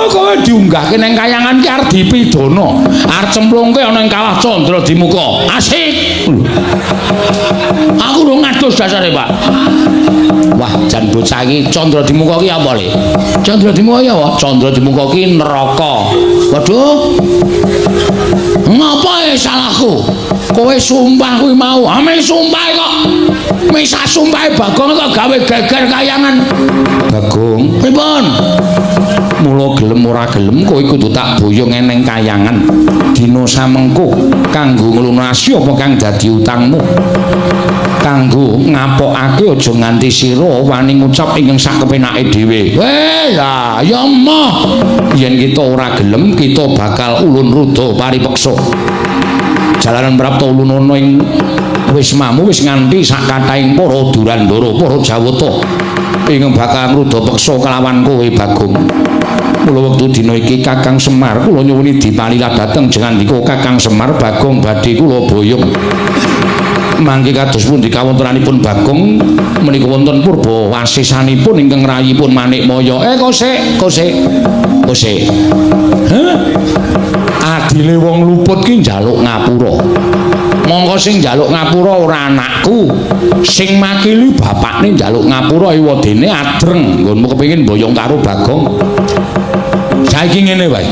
Speaker 1: kowe diunggahke ning kayangan ki arep dipidana arep cemplungke ana ing kawah Candradimuka asik aku ora ngadus dasare Pak wah jan bocah iki Candradimuka ki apa le Candradimuka ya apa Candradimuka ki neraka waduh ngapa salahku kowe sumpah kuwi mau ame sumpah kok misa sumpah Bagong kok gawe geger kayangan Bagong pripun mula gelem ora gelem kowe kudu tak boyong eneng kayangan dina samengko kanggo nglunasi apa kang dadi utangmu kanggo ngapokake aja nganti sira wani ngucap ingkang sak kepenake dhewe lah ya moh yen kita ora gelem kita bakal ulun ruda paripeksa jalaran prapta ulun ana ing wismamu wis nganti sak kathahing para durandara para jawata ingkang bakal ngruda peksa kelawan kowe Bagong mula wektu dina iki Kakang Semar kula nyuwuni dipalila dhateng jengandika Kakang Semar Bagong badhe kula boyong mangke kados pundi kawontenanipun Bagong menika wonten purba wasisanipun ingkang rayipun Manikmaya kosek adile wong luput ki njaluk ngapura mongko sing njaluk ngapura ora anakku sing makili bapakne njaluk ngapura ewadene adreng nggonmu kepengin boyong karo Bagong saiki ngene wae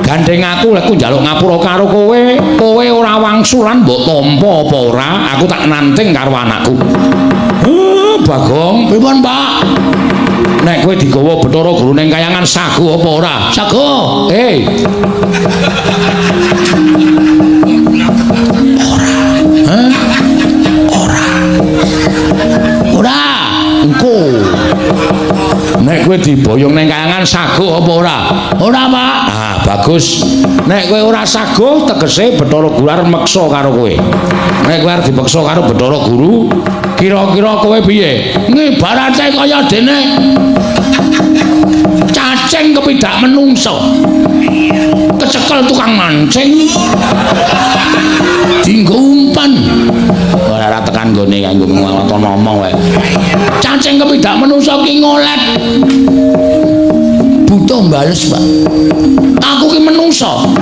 Speaker 1: gandeng aku lek ku njaluk ngapura karo kowe ora wangsulan mbok tampa apa ora aku tak nanting karo anakku Bagong pripun Pak nek kowe digawa Bathara Guru ning kayangan sagu apa ora sagu ora engko nek kowe diboyong ning kayangan sagu apa ora Pak bagus nek kowe ora sagu tegese Bathara Guru arep meksa karo kowe nek kowe arep dipeksa karo Bathara Guru kira-kira kowe piye ngibarate kaya dene cacing kepidak menungso kecekel tukang mancing dienggo umpan ora tekan nggone kanggo ngomong wae cacing kepidak menungso ki ngolet butuh bales Pak aku ki menungso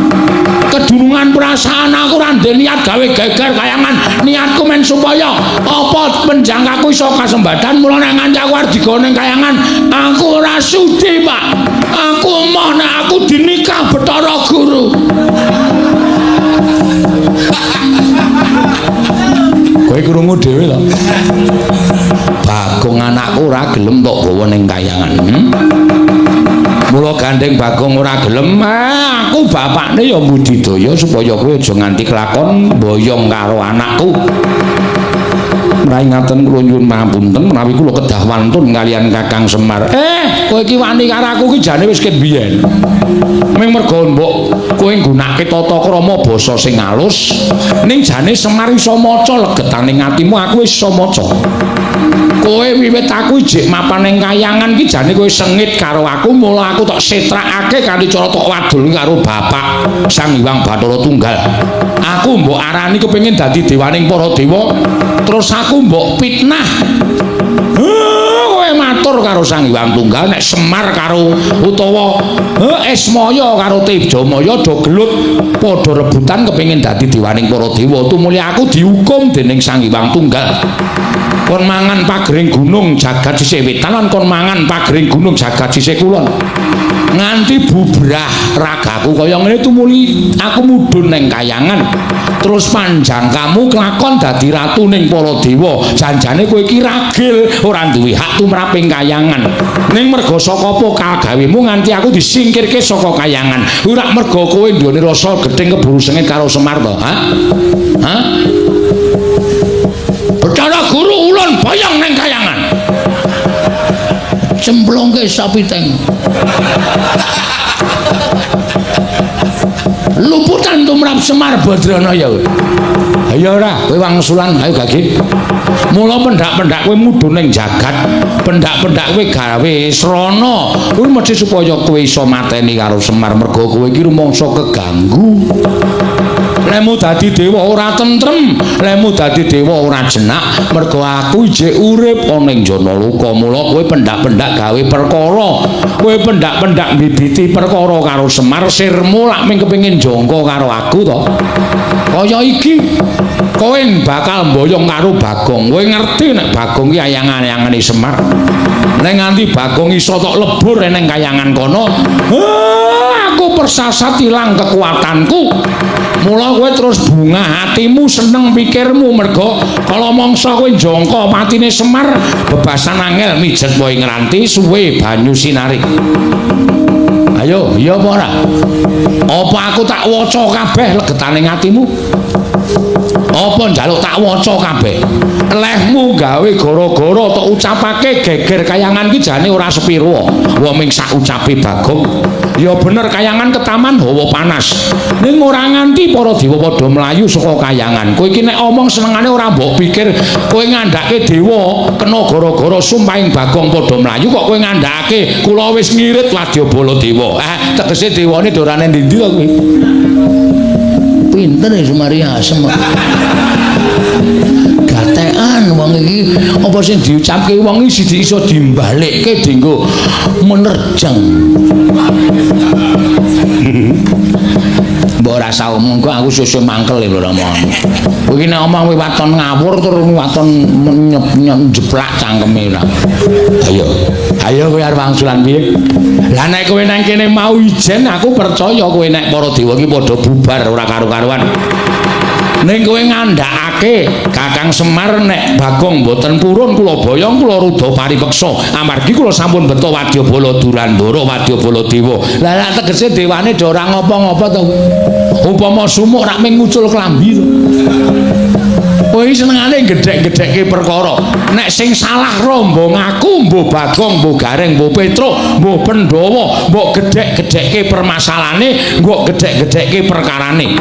Speaker 1: kedunungan perasaan aku ora niat gawe geger kayangan. Niatku men supaya apa penjangkaku iso kasembadan mula nek nganti aku arep digone kayangan aku ora sudi, Pak. Aku moh nek aku dinikah Bathara Guru. Kowe krungu dhewe lho. Bagong anakku ora gelem tok gawa ning kayangan. Mula gandeng Bagong ora gelem, aku bapakne ya mbudidaya supaya kowe aja nganti kelakon boyong karo anakku. Rai ngaten kula nyuwun pangapunten menawi kula kedah wantun kalian Kakang Semar. Kowe iki wani karo aku ki jane wis ket biyen. Ming mergo mbok kowe nggunakake tata krama basa sing alus, ning jane Semar iso maca legetane atimu aku wis iso maca. Kowe wiwit aku jek mapan ning kayangan ki jane kowe sengit karo aku, mula aku tok setrakake kanthi cara tok wadul karo Bapak Sang Hyang Bathara Tunggal. Aku mbok arani kepengin dadi dewaning para dewa, terus aku mbok fitnah. Kowe matur karo Sang Hyang Tunggal nek Semar karo utawa Esmaya karo Tejamaya do gelut padha rebutan kepengin dadi dewaning para dewa. Tumuli aku dihukum dening Sang Hyang Tunggal. Kon mangan pagering gunung jagat sisih wetan lan kon mangan pagering gunung jagat sisih kulon. Nganti bubrah ragaku kaya ngene tumuli aku mudhun ning kayangan. Terus panjang kamu kelakon dadi ratu ning para dewa. Janjane kowe iki ragil ora duwe hak tumraping kayangan. Ning merga saka apa kagawemu nganti aku disingkirke saka kayangan. Ora merga kowe nduweni rasa gething keburu sengit karo Semar to, ha? Hah? Bathara Guru ulun boyong ning kayangan. Cemplungke sapiteng. Luputan tumrap Semar Badranaya. Ayo ora, kowe wangsulan, ayo gage. Mula pendak-pendak kowe mudhun ning jagat, pendak-pendak kowe gawe srana. Kuwi mesti supaya kowe iso mateni karo Semar merga kowe iki rumangsa keganggu. Lemu dadi dewa ora tentrem, lemu dadi dewa ora jenak, mergo aku jek urip ana ing jana luka. Mula kowe pendak-pendak gawe perkara, kowe pendak-pendak mbibiti perkara karo Semar, sirmu lak ming kepengin jangka karo aku to. Kaya iki kowe bakal mboyong karo Bagong. Kowe ngerti nek Bagong ki ayang-ayangane Semar. Nek nganti Bagong iso tok lebur ning kayangan kono, aku persasat ilang kekuatanku. Mula kowe terus bunga hatimu, seneng pikirmu mergo kala mangsa kowe jangka patine Semar bebasan angel mijet wae ngranti suwe banyu sinari. Ayo, iya apa ora? Apa aku tak waca kabeh legetane atimu? Apa njaluk tak waca kabeh? Lehmu gawe gara-gara tok ucapake geger kayangan ki jane ora sepiro. Wong ming sak ucape Bagong. Ya bener kayangan ketaman hawa panas. Ning ora nganti para dewa padha mlayu saka kayangan. Kowe iki nek omong senengane ora mbok pikir kowe ngandhake dewa kena gara-gara sumpahing Bagong padha mlayu kok kowe ngandhake kula wis ngirit Wadyabala dewa. Tegese dewane dorane ndi-ndi to kowe? Pinter ya Sumaria asem. Gatekan wong iki apa sing diucapke wong iki sithik iso dimbalikke dienggo menerjang. Mbok ora usah omong kok aku susu mangkel lho omong. Kowe iki nek omong waton ngawur tur waton njeplak cangkeme ora. Ayo. Ayo kowe arep wangsulan piye? Lah nek kowe nang kene mau ijen aku percaya kowe nek para dewa iki padha bubar ora karo-karuan. Ning kowe ngandhakake Kakang Semar nek Bagong mboten purun kula boyong kula rudha paripeksa amargi kula sampun beto Wadyabala Durandara Wadyabala Dewa. Lah nek tegese dewane do ora ngapa-ngapa to. Upama sumuk rak ming ngucul klambi to. Kowe senengane gedhek-gedhekke perkara. Nek sing salah rombong aku, mbuh Bagong, mbuh Gareng, mbuh Petruk, mbuh Pandhawa, mbok gedhek-gedhekke permasalahane, mbok gedhek-gedhekke perkarane.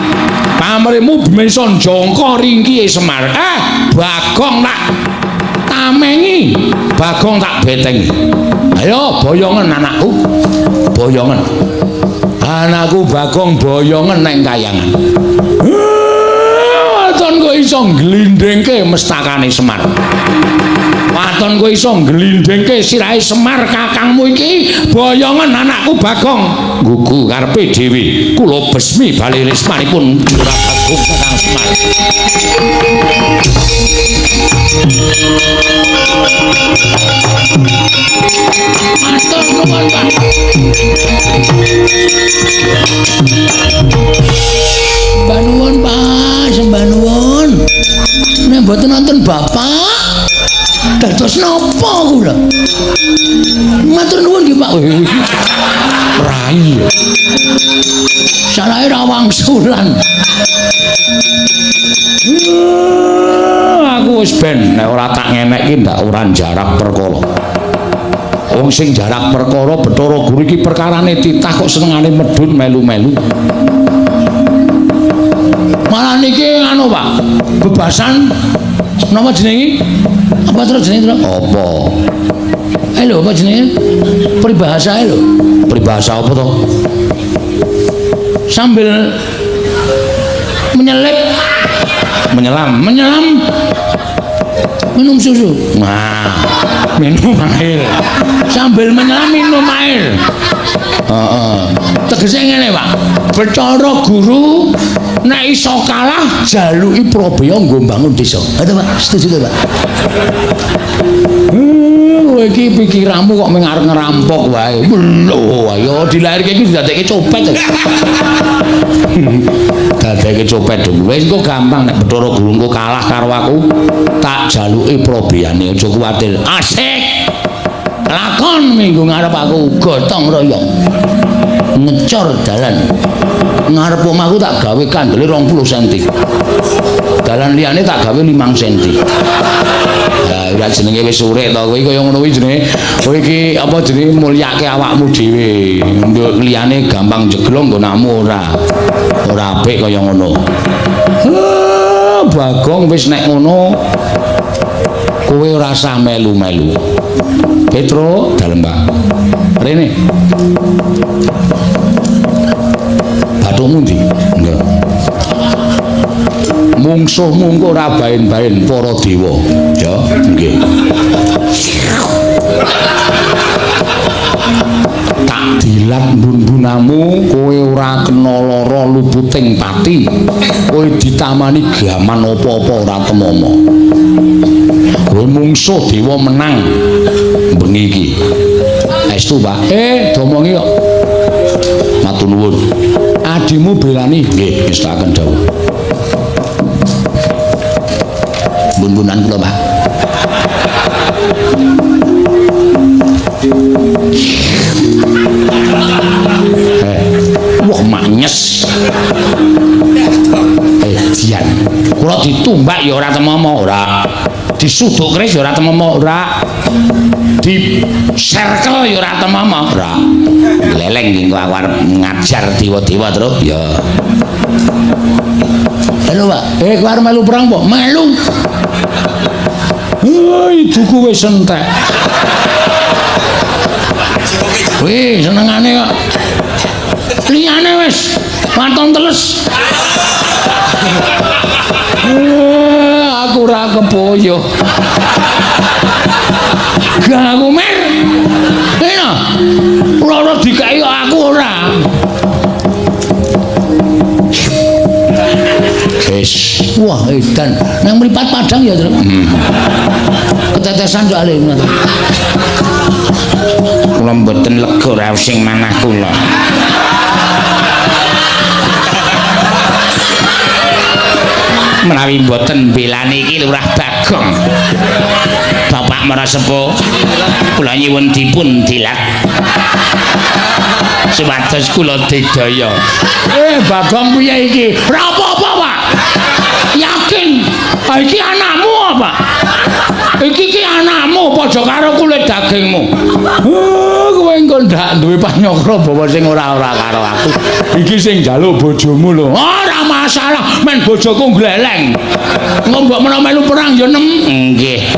Speaker 1: Pamrihmu bisa njangka ringkihe Semar. Bagong tak tamengi, Bagong tak betengi. Ayo boyongan anakku. Boyongan. Anakku Bagong boyongan neng kayangan. Kok iso glindengke mestakane Semar. Waton kowe iso nglindhingke sirahe Semar kakangmu iki boyongan anakku Bagong. Gugu karepe dhewe kula besmi bali resmanipun Ora Bagong Kakang Semar. Matur nuwun, Pak. Sembah nuwun, Pak, sembah nuwun. Nek mboten nonton Bapak, dados napa kula? Matur nuwun nggih, Pak. Rai. Salahe ra wangsulan. Aku wis ben nek ora tak ngenekke ndak ora jarak perkara. Wong sing jarak perkara Bathara Guru iki perkarane titah kok senengane medhun melu-melu. Malah niki anu Pak, bebasan napa jenenge? Apa terus jenenge? Apa? Lho apa jenenge? Peribahasa lho. Peribahasa apa to? Sambil menyelam minum susu. Nah, minum air. Sambil menyelam minum air. Tegese ngene, Pak. Bathara Guru nek iso kalah jaluki Prabaya nggo mbangun desa. Ada Pak, setuju ta, Pak? Kowe iki pikiranmu kok mung arep ngerampok wae. Lho, ayo dilairke iki dadekke copet. Dadekke copet dong. Wis engko gampang nek Bathara Guru engko kalah karo aku, tak jaluki Prabayane aja kuwatir. Asik. Lakon minggu ngarep aku gotong royong. Ngecor dalan. Ngarep omahku tak gawe kandele 20 cm. Dalan liyane tak gawe 5 cm. Ya ora jenenge wis urek to kowe kaya ngono kuwi jenenge. Kowe iki apa jenenge mulyake awakmu dhewe. Nduk liyane gampang jeglong nggonakmu ora. Ora apik kaya ngono. Bagong wis nek ngono kowe ora usah melu-melu. Petro dalem Pak. Rene. Bathukmu ndi? Enggak. Mungsuhmu engko ora bain-bain para dewa, ya. Nggih. Tak dilat mbun-bunamu kowe ora kena lara luputing pati. Kowe ditamani gaman apa-apa ora temomo. Kowe mungsuh dewa menang bengi iki. Estu, Pak. Domongi kok. Matur nuwun. Adimu belani nggih ngestakaken dawuh. Bun-bunan kula, Pak. Wah manyes. Dian. Kula ditumbak ya ora temomo ora. Disuduk keris ya ora temomo ora. Di circle ya ora temomo ora. Leleng iki aku arep ngajar dewa-dewa terus ya. Halo Pak, kowe arep melu perang po? Melu. Ibuku wis entek. Wih, senengane kok. Liyane wis waton teles. Aku ora kepoyo. Gak aku mer. Enak. Ora dikai aku ora. Wis. Wah, edan. Nang mripat Padang ya, Tru. Ketetesan soalé. Kula mboten lega ra sing manah kula. Menawi mboten belani iki Lurah Bagong. Bapak Marasepo kula nyuwun dipun dilat. Supados kula digdaya. Bagong piye iki? Ora apa-apa, Pak. Yakin iki anakmu apa? Iki anakmu padha karo kulit dagingmu. Kowe engko ndak duwe panyokro bawa sing ora-ora karo aku. Iki sing njaluk bojomu lho. Ora masalah, men bojoku gleleng. Engko mbok menawa melu perang ya nem. Nggih.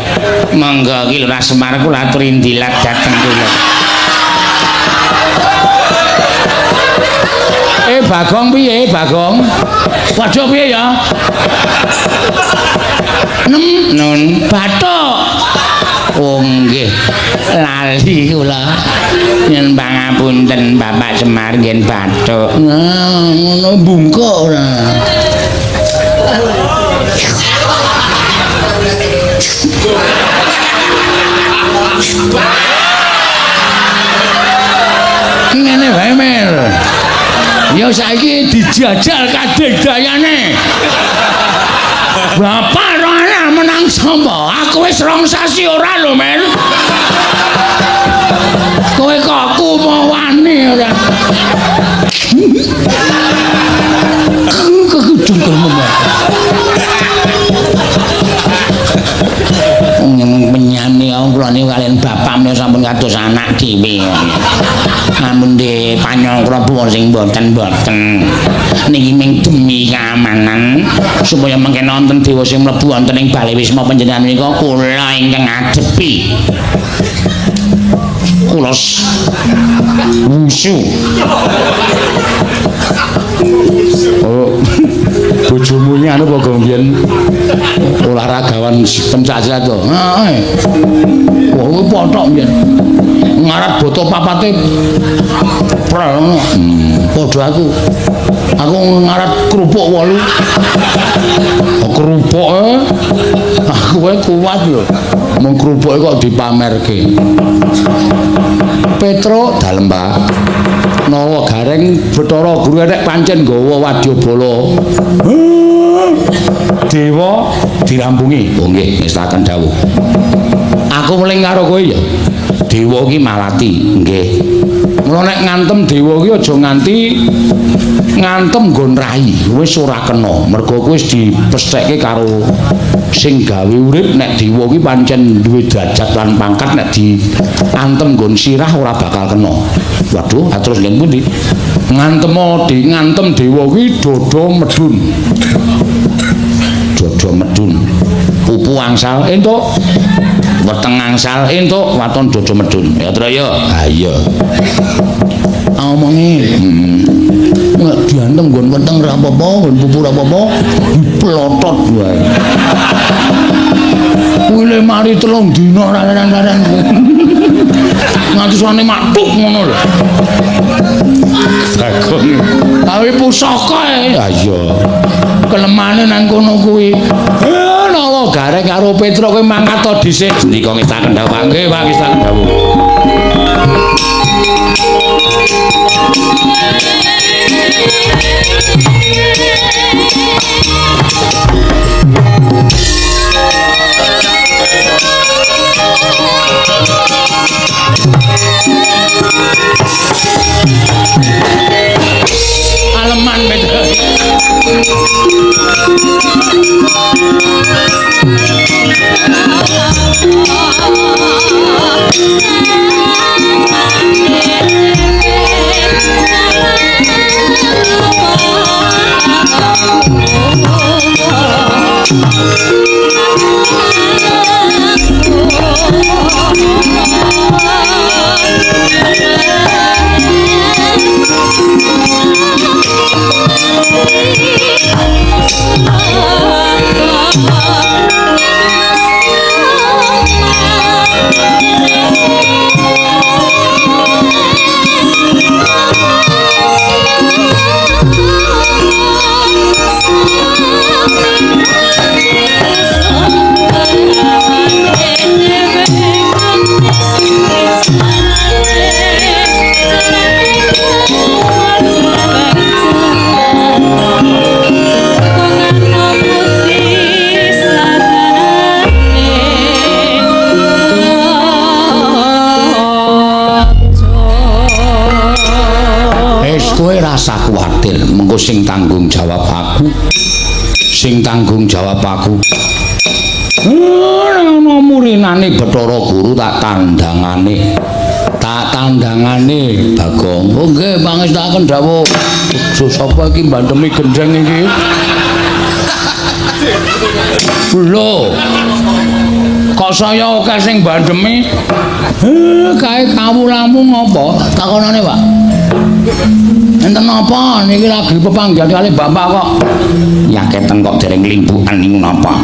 Speaker 1: Monggo iki Lurah Semar kula aturi ndilat dhateng kula. Bagong piye, Bagong? Waduh piye ya? Nem nun Bathuk. Oh nggih. Lali kula. Yen pangapunten Bapak Semar nggih bathuk. Ngono bungkuk ora. Ngene wae Mel. Ya saiki dijajal kadegdayane. Bapak ora ana menang sapa? Aku wis rong sasi ora lho, Mel. Kowe kok aku mau wani ora. Kejungkelmu. Penyanyi kula niku kalian bapak menika sampun kados anak dhewe. Namun di panyong kula buwon sing mboten niki ming demi keamanan supaya mengke nonton dewa sing mlebu wonten ing Bali Wisma panjenengan menika kula ingkang ngadepi. Kula wusu. Oh, bojomu iki anu apa mbiyen olahragawan pencak-cak to. Heeh. Wah, kuwi pothok mbiyen. Ngarat boto papate prel. Padha aku. Aku ngarat kerupuk 8. Kerupuke aku wae kuat lho. Mung kerupuke kok dipamerke. Petro dalem, Pak. Nawa gareng Bathara Guru nek pancen nggawa wadyabala. Dewa dirampungi. Oh nggih, ngestaken dawuh. Aku muling karo kowe ya. Dewa iki malati, nggih. Mula nek ngantem dewa iki aja nganti ngantem nggon rai, wis ora kena. Mergo kowe wis dipesthekke karo sing gawe urip. Nek dewa iki pancen duwe derajat lan pangkat, nek diantem nggon sirah ora bakal kena. Waduh, terus ngen pundi? Ngantem dewa kuwi dada medun. Dada medun. Pupu angsal entuk. Weteng angsal entuk, waton dada medun. Ya, Tra ya. Ha iya. Omongi. Nek diantem nggon weteng ra apa-apa, nggon pupu ra apa-apa, diplotot wae. Kuwi le mari 3 dina raran-raran. Nganti suwane matuk ngono lho. Bagong. Tapi pusaka e. Ha iya. Kelemane nang kono kuwi. Nawa gareng karo Petro kowe mangkat to dhisik. Nika ngestaken dawuh. Nggih, Pak, ngestaken dawuh. Aleman Petro. Rasa kuwatir, mengko sing tanggung jawab aku. Ana murinane Bathara Guru tak tandangane Bagong. Oh nggih, pangestaken dawuh. Sapa iki mbantemi gendeng iki? Lho. Kok saya akeh sing mbantemi? Kae kawulamu ngopo? Takonane, Pak. Enten napa niki lagi pepanggihan kali Bapak kok yaketen kok dereng limbukan niku napa?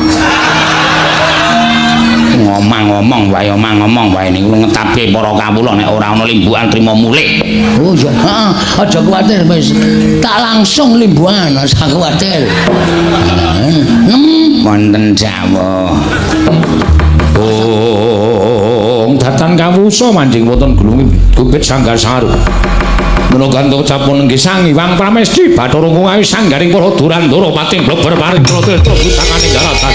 Speaker 1: omong wae niku ngetapke para kawula nek ora ana limbukan trima mulih. Oh iya, heeh, aja kuwatir wis. Tak langsung limbukan, ora kuwatir. Wonten jawah. Datan kawusa manjing wonten gunung Bukit Sanggasaru. Menogantong capun nggih Sang Hyang Pramesti Bathara Ngawi sanggaring para durandara pating bleber paring tirta busakaning daratan.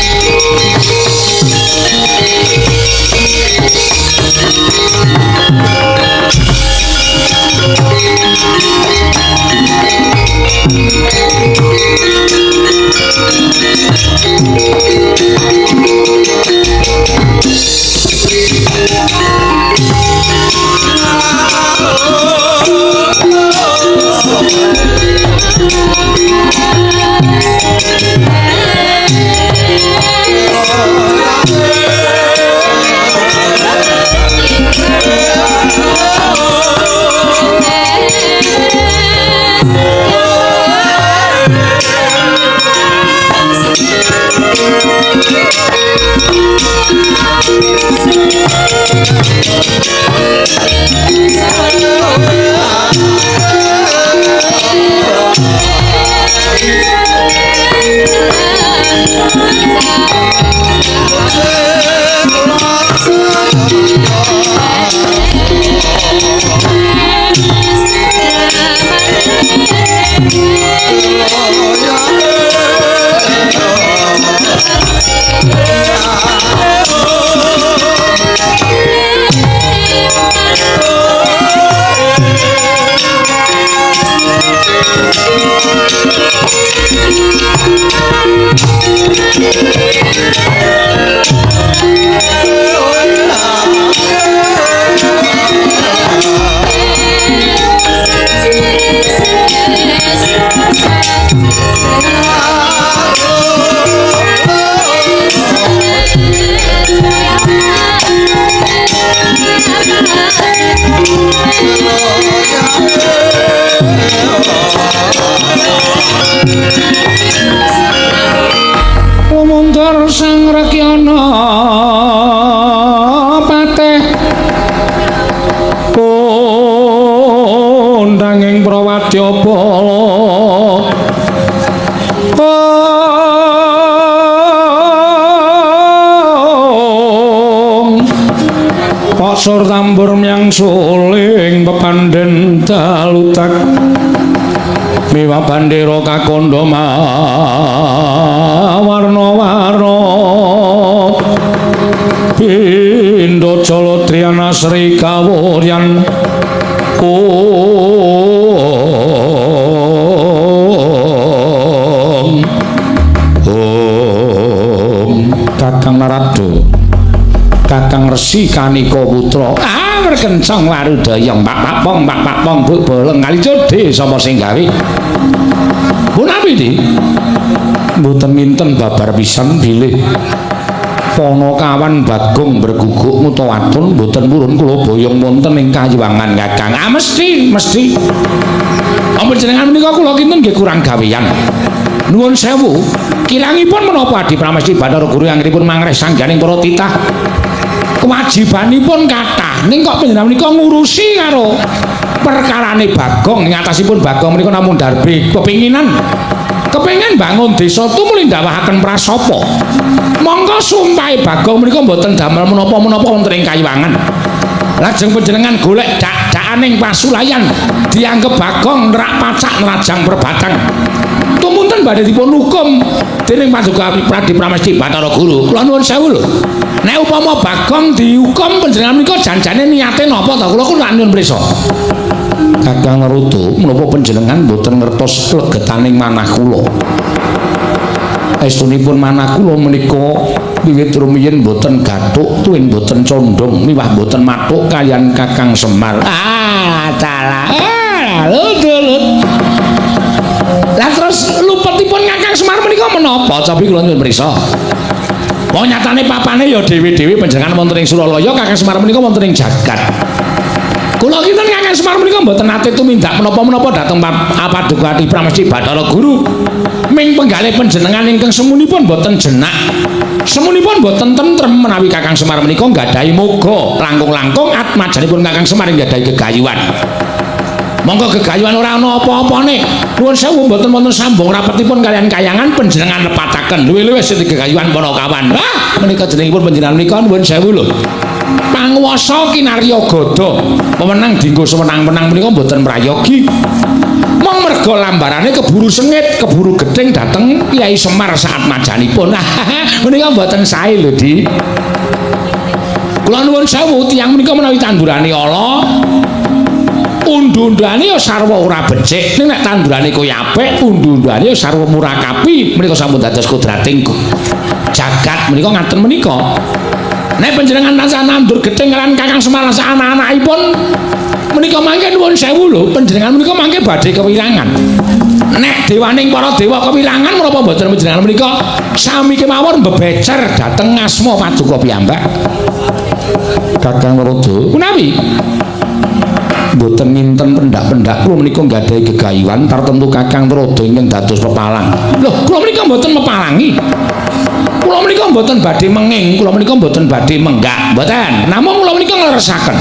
Speaker 1: Mundhur Sang Rakyana pateh kondanging Prawadyabala Pasur tambur myang suling pepandhen dalutak miwa bandera kakandha warna-warna pindha jala triyana sri kawuryan Kakang Narada Kakang Resi Kanika Putra kencang warudaya pak pong bu boleng kali jodhe sapa sing gawe punapa iki mboten minten babar pisan bilih Panakawan Bagong berguguk mutawatun mboten purun kula boyong wonten ing kayiwangan Kakang mesti ampun jenengan menika kula kinten nggih kurang gaweyan nuwun sewu kirangipun menapa Adi Pramesti Bathara Guru anggenipun mangreh sangganing para titah kewajibanipun kathah ning kok panjenengan menika ngurusi karo perkarane Bagong ngatasipun Bagong menika namung darbe kepinginan kepengin bangun desa tumuli ndawahaken prasapa monggo sumpahe Bagong menika mboten damel menapa-menapa wonten ing kayiwangan lajeng panjenengan golek dak-dakaning pasulayan dianggep Bagong nerak pacak nerajang perbatang tumunten badhe dipun hukum dening Paduka Adi Pramesti Bathara Guru kula nuwun sewu lho nek upama Bagong dihukum panjenengan menika janjane niate napa ta kula kula nyuwun prisa Kakang Narada menapa panjenengan boten ngertos legetaning manah kula estunipun manah kula menika wiwit rumiyin boten gathuk tuwin boten condong miwah boten mathuk kaliyan Kakang Semar tala lut lah terus lupetipun Kakang Semar menika menapa cobi kula nyuwun prisa wong nyatane papane ya dhewe-dhewe panjenengan wonten ing Suralaya Kakang Semar menika wonten ing jagat Kula kinten Kakang Semar menika mboten nate tumindak menapa-menapa dhateng Paduka Pramesti Bathara Guru. Ming penggalih panjenengan ingkang semunipun boten jenak. Semunipun boten tentrem menawi Kakang Semar menika nggadahi moga langkung-langkung atmajanipun Kakang Semar nggadahi gegayuhan. Monggo gegayuhan ora ana apa-apane. Nuwun sewu mboten wonten sambung rapetipun kalian kayangan panjenengan lepataken. Luwih-luwih sing gegayuhan Panakawan. Wah, menika jenengipun panjenengan menika nuwun sewu lho. Panguwasa kinarya gada. Pemenang dinggo semenang-menang menika mboten mrayogi. Mong merga lambarane keburu sengit, keburu gedeng dateng Kyai Semar saat majanipun. Menika mboten sae lho, Di. Kula nuwun sewu tiyang menika menawi tandurane ala undu-undane ya sarwa ora becik ning nek tandurane kaya apik undu-undane ya sarwa murakapi menika sampun dados kodrating jagat menika ngaten menika nek panjenengan tansah nandur gedeng lan Kakang Semar sak anak-anakipun menika mangke nuwun sewu lho panjenengan menika mangke badhe kewirangan nek dewaning para dewa kewirangan menapa mboten panjenengan menika sami kemawon bebecer dhateng asma Paduka piyambak Kakang Narada menawi mboten nginten pendak-pendak kula menika nggadahi gegayuhan tartemtu Kakang Narada ingkang dados pepalang. Lho, kula menika mboten mepalangi. Kula menika mboten badhe menging, kula menika mboten badhe menggak, mboten. Namung kula menika ngleresaken.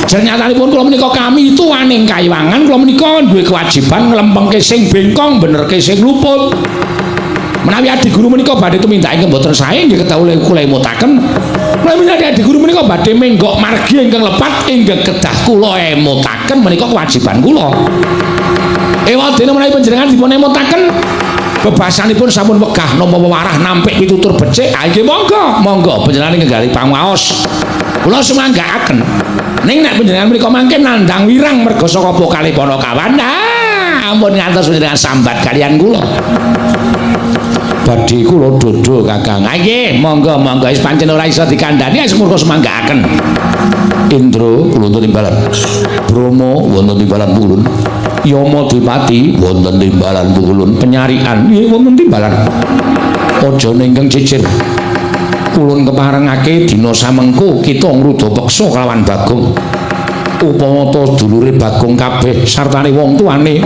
Speaker 1: Jenyatanipun kula menika kami tuwaning kayiwangan, kula menika duwe kewajiban nglempengke sing bengkong, benerke sing luput. Menawi adi guru menika badhe tumindak ingkang mboten sae nggih kula emutaken. Menawi adi guru menika badhe menggok margi ingkang lepat ingkang kedah kula emutaken menika kewajiban kula. Ewadene menawi panjenengan dipun emutaken bebasanipun sampun wegah napa warah nampik pitutur becik. Ha nggih monggo panjenengan nggali pangaos. Kula sumanggaaken. Ning nek panjenengan menika mangke nandhang wirang merga saka kalih Panakawan. Ampun ngantos panjenengan sambat kalian kula. Badhe kula dodo Kakang. Nggih, monggo wis pancen ora iso dikandhani wis murka semanggaaken. Indra wonten timbalan. Bromo wonten timbalan pulun. Yama Dipati wonten timbalan pulun. Penyarian nggih wonten timbalan. Aja ingkang cicir. Kulun keparengake dina samengko kita ngruda peksa kelawan Bagong. Upama ta dulure Bagong kabeh sartane wong tuane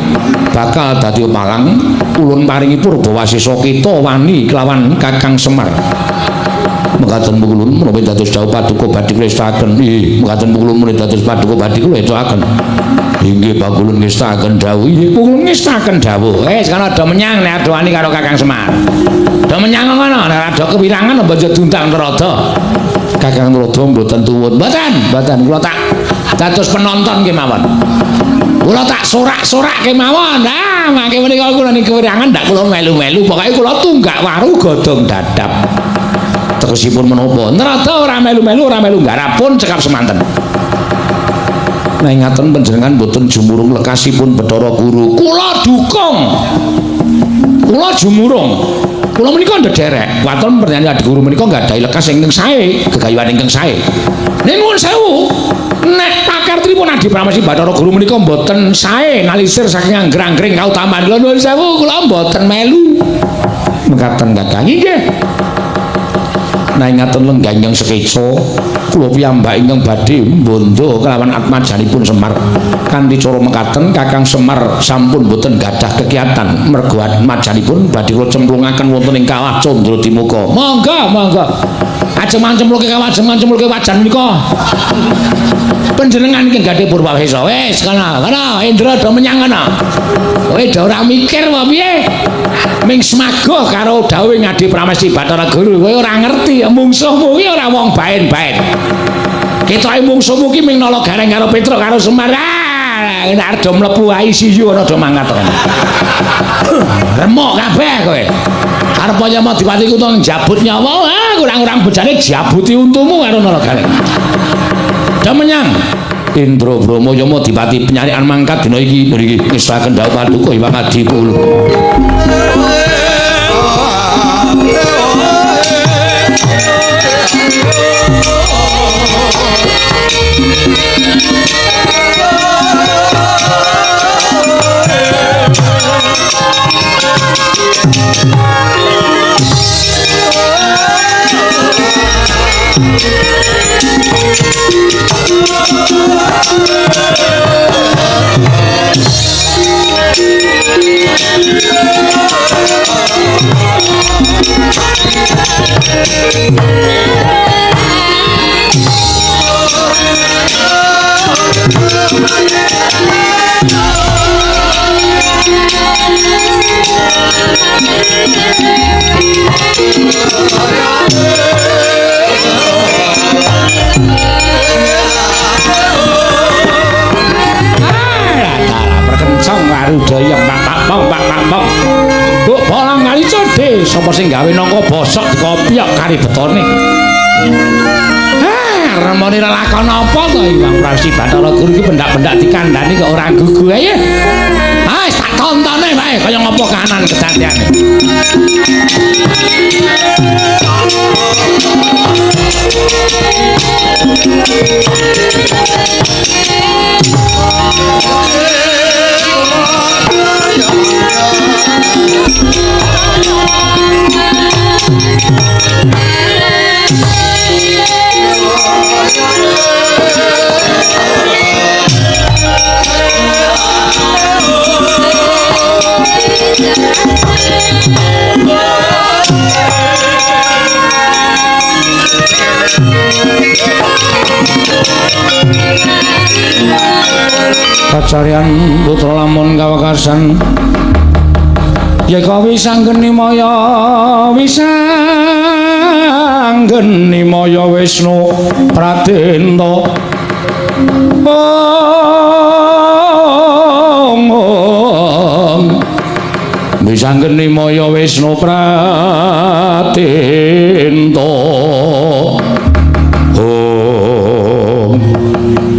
Speaker 1: bakal dadi palang ulun paringi Purbawasesa kita wani kelawan Kakang Semar. Mekaten pulun menawi dados dawuh Paduka badhe nglestaken. Nggih, mekaten pulun menawi dados Paduka badhe nglestaken. Inggih pangulun ngestaken dawuh. Inggih pulun ngestaken dawuh. Sekarang ada menyang nek ada wani karo Kakang Semar. Do menyang ngono nek ada kewirangan banjur dundang Narada. Kakang Narada mboten tuwun. Mboten kula tak dados penonton kemawon. Kula tak sorak-sorak kemawon. Nah, mangke menika kula ning kewirangan ndak kula melu-melu, pokoke kula tunggak waru godhong dadap. Tegesipun menapa? Narada ora melu-melu, ora melu garapun cekap semanten. Nah, ngaten panjenengan mboten jumurung lekasipun Bathara Guru. Kula dukung. Kula jumurung. Kula menika ndederek. Waton pernyanyi Adi Guru menika nggadahi lekas ingkang sae, gegayuhan ingkang sae. Ning nuwun sewu, nek pakartipun Adi Pramesti Bathara Guru menika mboten sae nalisir saking anggrang-angring kautamaan. Kula nuwun sewu, kula mboten melu. Mekaten Kakang nggih. Nah ngaten lenggah ingkang sekeca kula piyambak ingkang badhe bondo kelawan atmajanipun Semar kanthi cara mekaten Kakang Semar sampun boten gadah kegiatan mergo atmajanipun badhe kula cemplungaken wonten ing kawah Candradimukha. Monggo ajeng mancemulke kawah ajeng mancemulke wajan menika panjenengan iki gadhe Purbawasesa wis kana Indra do menyang kana kowe do ora mikir apa piye ming semagoh karo dawuh Adi Pramesti Bathara Guru kowe ora ngerti mungsuhmu ki ora wong baen-baen ketoke mungsuhmu ki ming nala gareng karo Petruk karo Semar nek arep do mlebu ICU ana do mangkat remuk kabeh kowe arep Yama Dipati ku to njabut nyawa kurang-kurang bejane jabuti untumu karo nala gareng do menyang Indra Brahma Yama Dipati penyarian mangkat dina iki mriki ngestaken dawuh Paduka Hyang Adi Pulu.
Speaker 2: Oh,
Speaker 1: Udaya pak. Buk bolang kali code sapa sing gawe nangka bosok dikopiok kari betone. Remoni lelakon apa to Iwang Prasi Bathara Guru iki pendak-pendak dikandhani kok ora gugu ae. Ha wis tak tontone wae kaya ngopo kahanan kedadeane. Kacarian putra lamun kawekasan yeka wisanggeni maya Wisnu Pratenta wisanggeni maya Wisnu Pratenta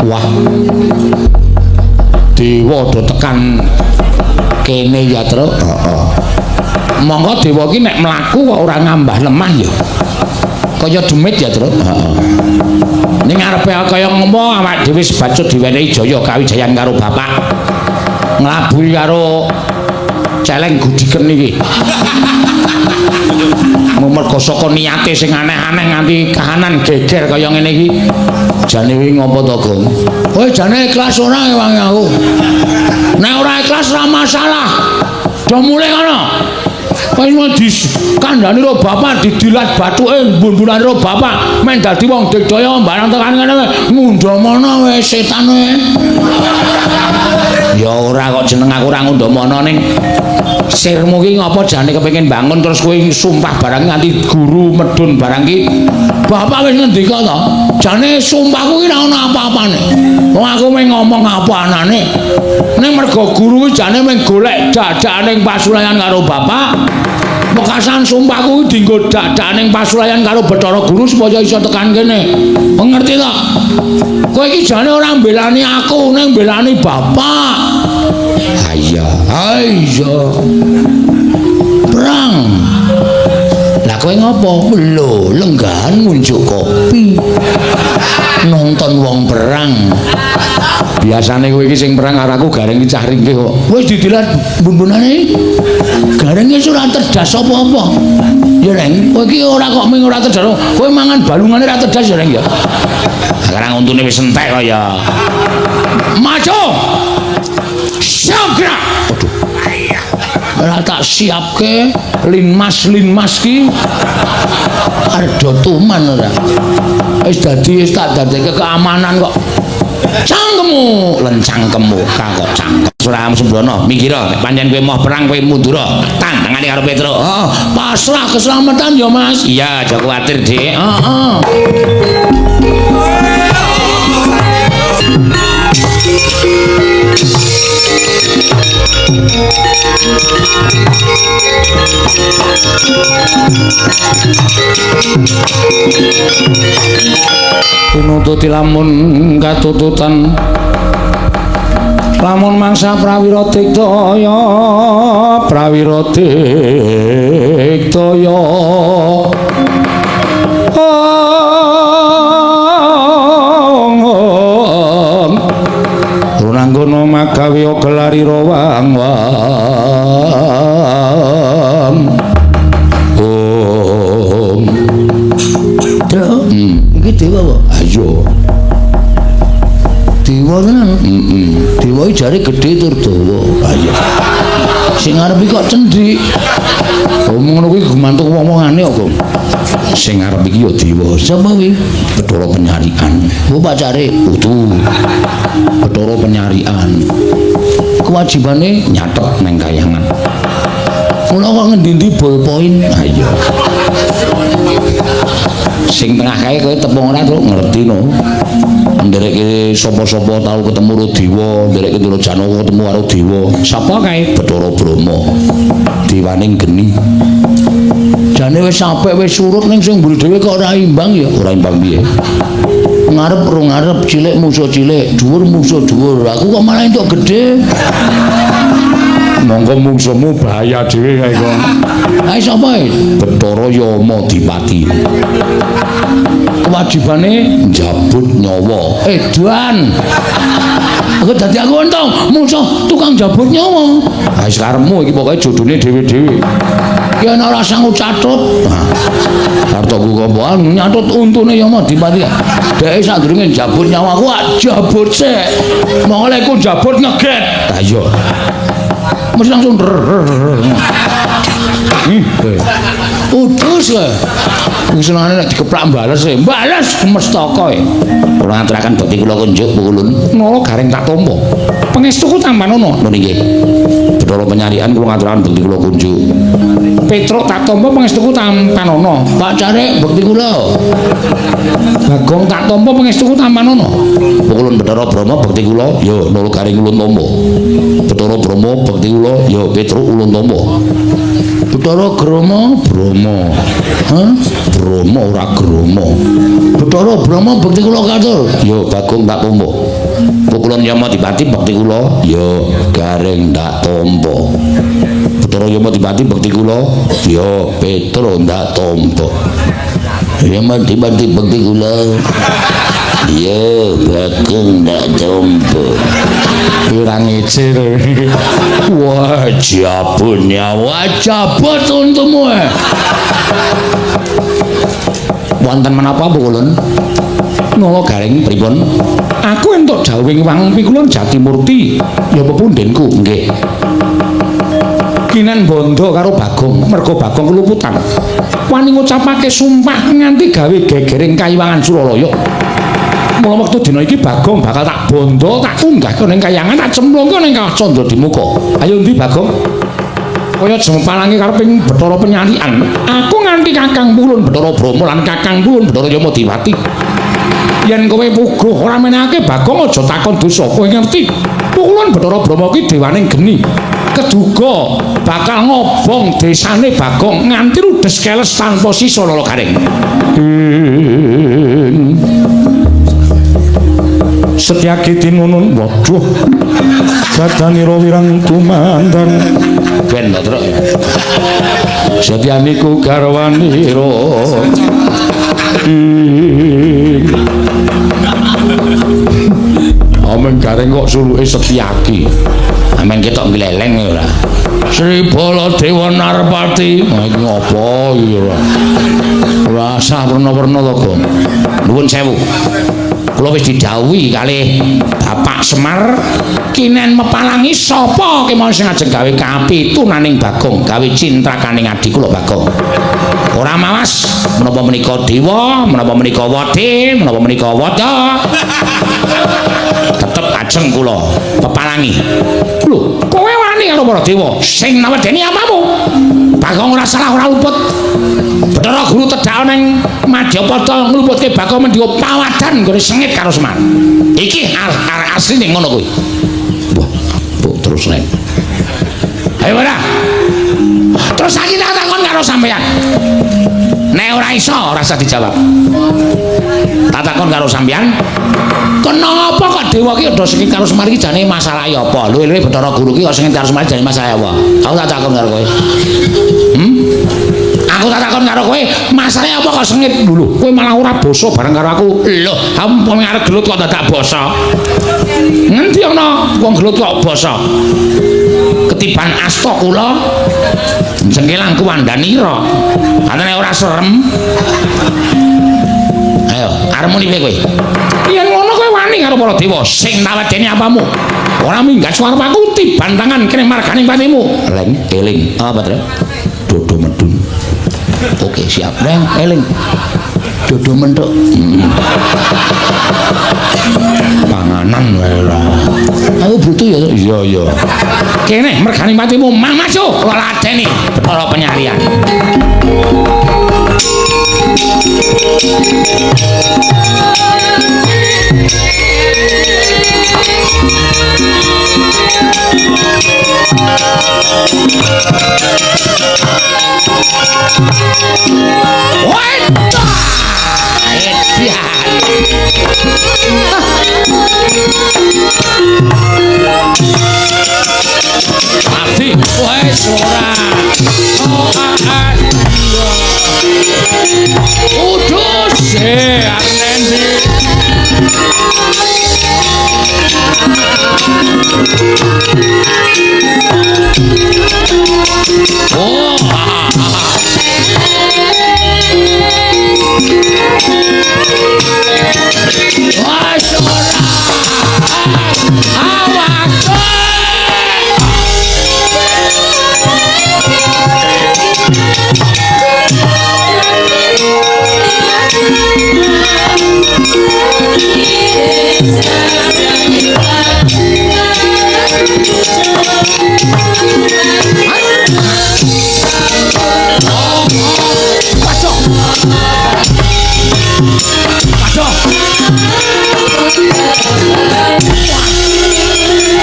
Speaker 1: wah dewa do tekan kene ya Tru. Heeh. Monggo dewa ki nek mlaku kok ora ngambah lemah ya. Kaya demit ya Tru. Heeh. Ning ngarepe kaya ngomo awak dhewe sebacut diwenehi jaya kawijayan karo bapak. Nglabui karo celeng gudiken iki. Mergo saka niate sing aneh-aneh nganti kahanan geger kaya ngene iki. Jane wingi ngopo to, Gong? Kowe jane ikhlas ora wangi aku. Nek ora ikhlas ora masalah. Do mulih ngono. Kowe mau dikandhani karo bapak didilat bathuke mbun-bunane karo bapak men dadi wong digdaya barang tekan ngene ngundamono wis setan kowe. Ya ora kok jeneng aku ora ngundamono ning sirmu ki ngapa jane kepengin bangun terus kowe sumpah barang nganti guru medun barang ki. Bapak wis ngendika to, jane sumpahku ki ora ono apa-apane. Wong aku mung ngomong apa anane. Ning mergo guru ki jane mung golek dadane pasulayan karo bapak. Mekasan sumpahku ki dienggo dadane pasulayan karo Bathara Guru supaya iso tekan kene. Ngerti to? Kowe iki jane ora mbelani aku, ning mbelani bapak. Iya. Perang. Lah kowe ngopo? Lho, lenggahan ngunjuk kopi. Nonton wong perang. Biasane kowe iki sing perang karo aku gareng cah ringkih kok. Wis didilat bumbunane. Garenge ora terdas apa-apa. Ya Reng, kowe iki ora kok mung ora terdas. Kowe mangan balungane ora terdas ya Reng ya. Sekarang untune wis entek kok ya. Maju. Siap. Waduh. Ora tak siapke linmas ki ardo tuman ora. Wis tak dadeke keamanan kok. Cangkemmu, lencangkemmu kok cangkem. Surah Sembrono, mikira nek pancen kowe mau perang kowe mundura, tantangane karo Petro. Oh, pasrah keselamatan ya Mas. Iya, aja kuwatir, Dik. Heeh. Pinututi lamun katututan lamun mangsa prawira digdaya runanggono magawe gelari rawang iki dewa kok. Ayo. Dewa tenan. Dewa iki jare gedhe tur dawa. Ayo. Sing arep kok cendhik. Omong ngono kuwi gumantung wong-wongane kok, Gong. Sing arep iki ya dewa. Sapa kuwi? Bathara Penyarian. Oh pacare utuh. Bathara Penyarian. Kewajibane nyatet nang kayangan. Mula kok ngendi-endi ballpoint. Ayo. Sing tengah kae kowe tepung ora Truk ngerti no. ndereke sapa-sapa tau ketemu karo Dewa, ndereke Ndara Janaka ketemu karo Dewa. Sapa kae? Bathara Brahma. Dewaning geni. Jane wis sampe wis surut ning sing mburi dhewe kok ora imbang ya, ora imbang piye. Ngarep ro ngarep cilik musuh cilik, dhuwur musuh dhuwur. Aku kok malah entuk gedhe. Monggo musuhmu bahaya dhewe kae kok. Ae sapa iki? Bathara Yama Dipati. Kewajibane njabut nyawa. Edan. Aku dadi aku untung musuh tukang jabut nyawa. Ha wis karepmu iki pokoke jodone dhewe-dhewe. Ya ana ora sangu catut. Kartoku kompoan nyatut untune Yama Dipati. Dhek sadurunge jabut nyawaku jabut sik. Mongole ku jabut ngeget. Ha iya. Mesti langsung udus lah. Senengane nek dikeplak mbales e. Mbales mestaka e. Kula ngaturaken bakti kula kunjuk pukulun. Nala gareng tak tampa. Pangestuku tampanono. Lho nggih. Bathara penyarian kula ngaturaken bakti kula kunjuk. Petruk tak tampa pangestuku tampanono. Pak Carek bakti kula. Bagong tak tampa pangestuku tampanono. Pukulun Bathara Brahma bakti kula ya nala gareng ulun tampa. Bathara Brahma bakti kula ya Petruk ulun tampa. Bathara Brahma. Hah? Brahma ora Grama. Bathara Brahma bakti kula katur. Ya Bagong tak tampa. Pukulan Yama Dipati bakti kula ya gareng tak tampa. Bathara Yama Dipati bakti kula ya Petruk tak tampa. Yama Dipati bakti kula ya Bagong tak tampa. Ora ngece to. Wah, jabut nyawa, jabut untukmu. Wonten menapa pukulun? Nala gareng pripun? Aku entuk dawuhing Wang Pikulun Jatimurti. Ya pepundhenku, nggih. Kinan bondo karo Bagong, merga Bagong keluputan. Wani ngucapake sumpah nganti gawe gegering Kayiwangan Suralaya. Mula wektu dina iki Bagong bakal tak bondo, tak unggahke ning Kahyangan, tak cemplungke ning Kawah Candadimuka. Ayo ndi Bagong? Kaya jempalange kareping Bathara Penyalian. Aku nganti Kakang Pulun Bathara Brahma lan Kakang Pulun Bathara Yama Dipati. Yen kowe puguh ora menehake Bagong aja takon dosa. Kowe ngerti? Pulun Bathara Brahma ki dewaning geni. Keduga bakal ngobong desane Bagong nganti ludes keles tanpa sisa lala garing. Setyaki tinunun waduh badanira wirang tumandang ben Bathara Setyaniku garwanira ameng gareng kok suluke Setyaki ameng ketok gleleng ora Sri Baladewa Narpati iki ngopo iki ora sah werna-werna to Gong nuwun sewu. Kula wis didhawuhi kalih Bapak Semar kinen mepalangi sapa kemawon sing ajeng gawe kapitunaning Bagong, gawe cintrakaning adi kula Bagong. Ora mawas menapa menika dewa, menapa menika wadi, menapa menika wada. Tetep ajeng kula pepalangi. Lho, kowe wani karo para dewa sing nawedeni apamu? Bagong ora salah ora luput. Bathara Guru tedhak ning Madyapada ngluputke Bagong mendiwa pawadan nggone sengit karo Semar. Iki asline ngono kuwi. Wah, mbok terus nek. Ayo ora. Terus saiki tak takon karo sampean. Nek ora iso ora usah dijawab. Tak takon karo sampean. Kenapa kok dewa ki ado sengit karo Semar iki jane masalah ya apa? Lho iki Bathara Guru ki kok sengit karo Semar jane masalah apa? Aku tak takon karo kowe. Aku tak takon karo kowe, masalahnya apa kok sengit dulu? Kowe malah ora basa bareng karo aku. Lho, kamu arep gelut kok dadak basa. Ngendi ana wong gelut kok basa? Ketiban asta kula jengkelang kuwandanira. Katene ora serem. Ayo, arep muni piye kowe? Yen ngono kowe wani karo para dewa sing nawedeni apamu? Ora minggat suarep aku tiban tangan kene marganing patimu. Leng, eling. Apa, Tru? Dodo medun. Oke, siap. Leng, eling. Dodo mentuk. Panganan wae lah. Aku butuh ya. Iya, iya. Kene mergane patimu, mang maju. Kula ladeni Bathara Penyalian. wis ora udah sehat nendi oh wis ora awakku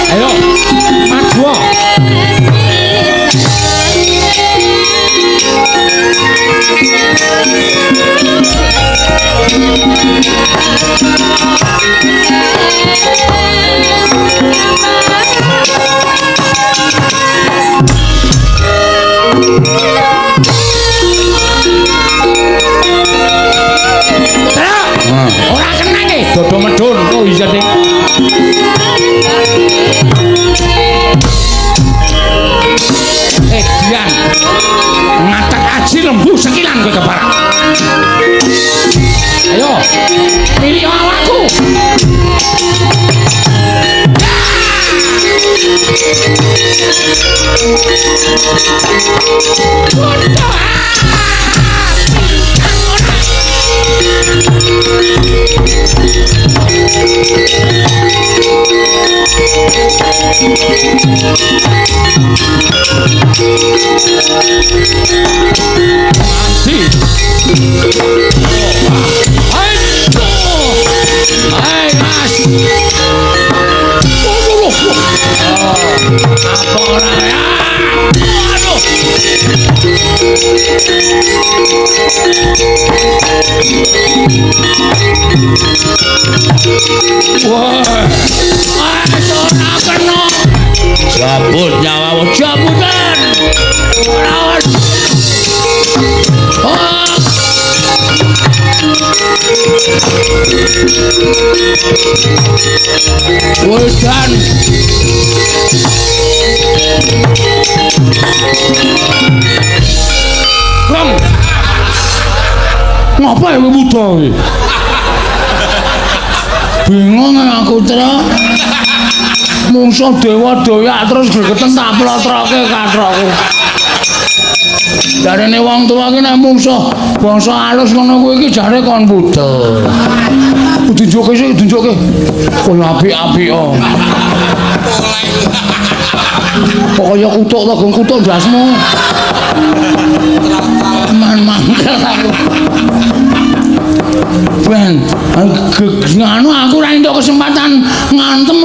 Speaker 1: ayo maju ora kena iki dodo medun kok iya ding Dian ngatek aji lembu sekilan kowe keparang ayo pilih awakku cabut nyawamu cabutan lawan Wedan Bang ngapa ya buta iki bingung aku tra mungsuh dewa doyak terus gregeten tak plotroke kathokku jarene wong tuwa ki nek mungsuh bangsa alus ngono kuwi iki jare kon budal tunjuke sik tunjuke koyo apik-apik oh kaya kutuk to gong kutuk ndasmu mangkel aku ben nganu aku ora entuk kesempatan ngantem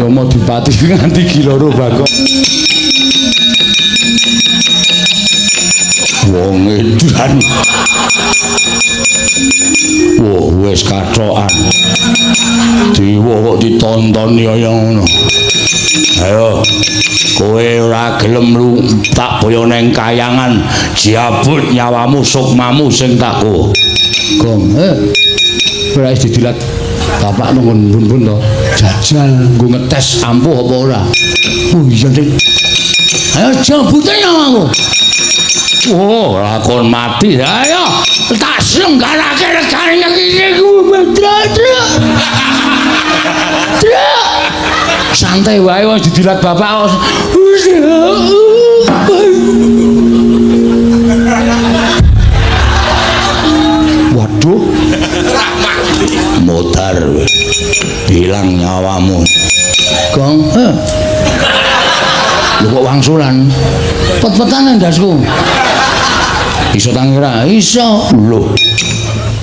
Speaker 1: yo mau dipati nganti giloro bagong wong edan wah wis kathokan diwo kok ditonton ya ngono ayo kowe ora gelem lu tak boyo neng kayangan jabut nyawamu sukmamu sing tak kowe gong ora wis didilat bapak nunggu bun-bun to jajal nggo ngetes ampuh apa ora oh iya Dik ayo jabute nyawamu oh lakon mati ayo tak selenggarake regane iki santai wae wong didilat bapak waduh modar hilang nyawamu gong lu kok wangsulan pet-petan ndasku iso tangi ora iso lho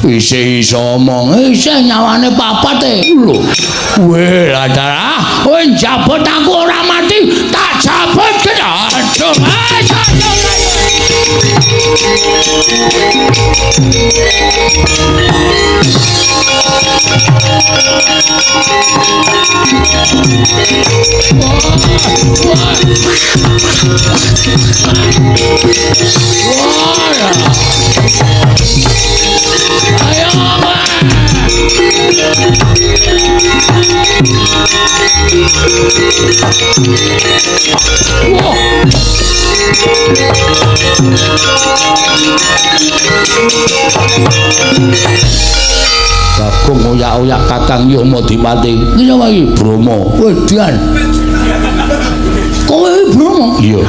Speaker 1: iso omong iso nyawane papat lho weh ladara kowe jabut aku ora mati tak jabut kedadung Wah. Bagong oyak-oyak Kakang Yamadipati. Iki sapa iki? Brama. Wedian. Kowe Brama? Iya.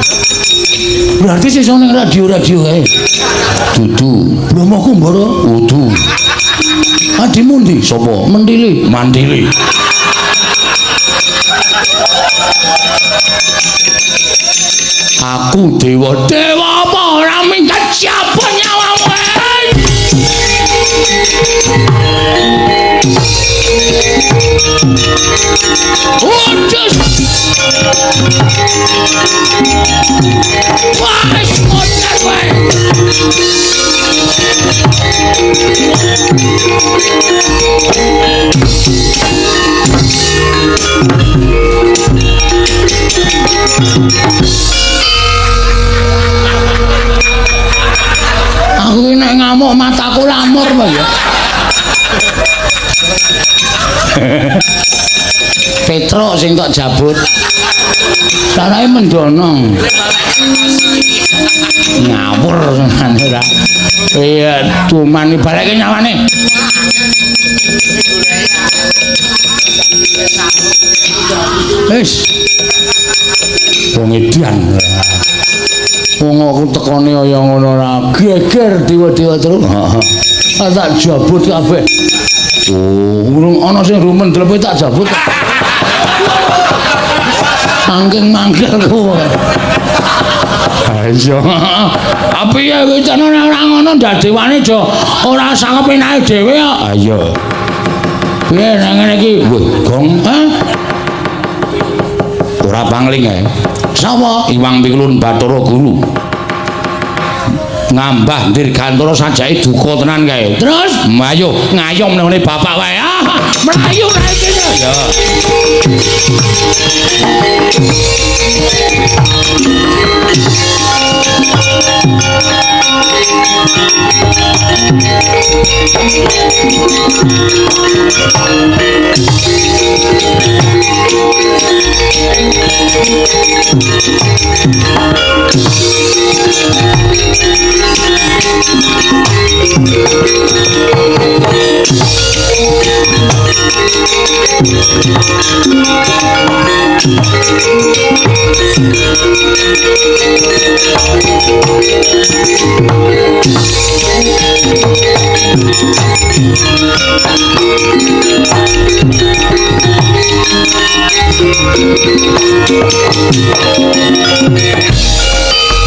Speaker 1: Berarti sesuk ning radio-radio kae. Dudu. Brama Kumbara? Udu. Adimu ndi? Sapa? Mendili. Mandili. Aku dewa apa ora minggat siapa nyawamu? Ucus. Wes motor wae. Aku nek ngamuk mataku lamur wae ya. Petruk sing tok jabut. Sarake mendono. Ngawur ngene ora. Iya, cuman ibarake nyawane. Wis. Wong edan. Wong aku tekone kaya ngono ora geger dewa-dewa terus. Heeh. Tak jabut kabeh. Oh, urung ana sing rumen dlepe tak jabut. Angking mangkel kowe. Ayo. Apa ya kowe tenan ora ngono dadewane aja ora sangep enake dhewe kok. Ayo. Piye nang ngene iki? Wih, Gong. Hah? Ora pangling ae. Sapa? Iwang Pikulun Bathara Guru. Ngambah dirgantara sajake duka tenan kae. Terus ayo ngayom nang bapak wae. Ah, mlayu ra kene. Ya.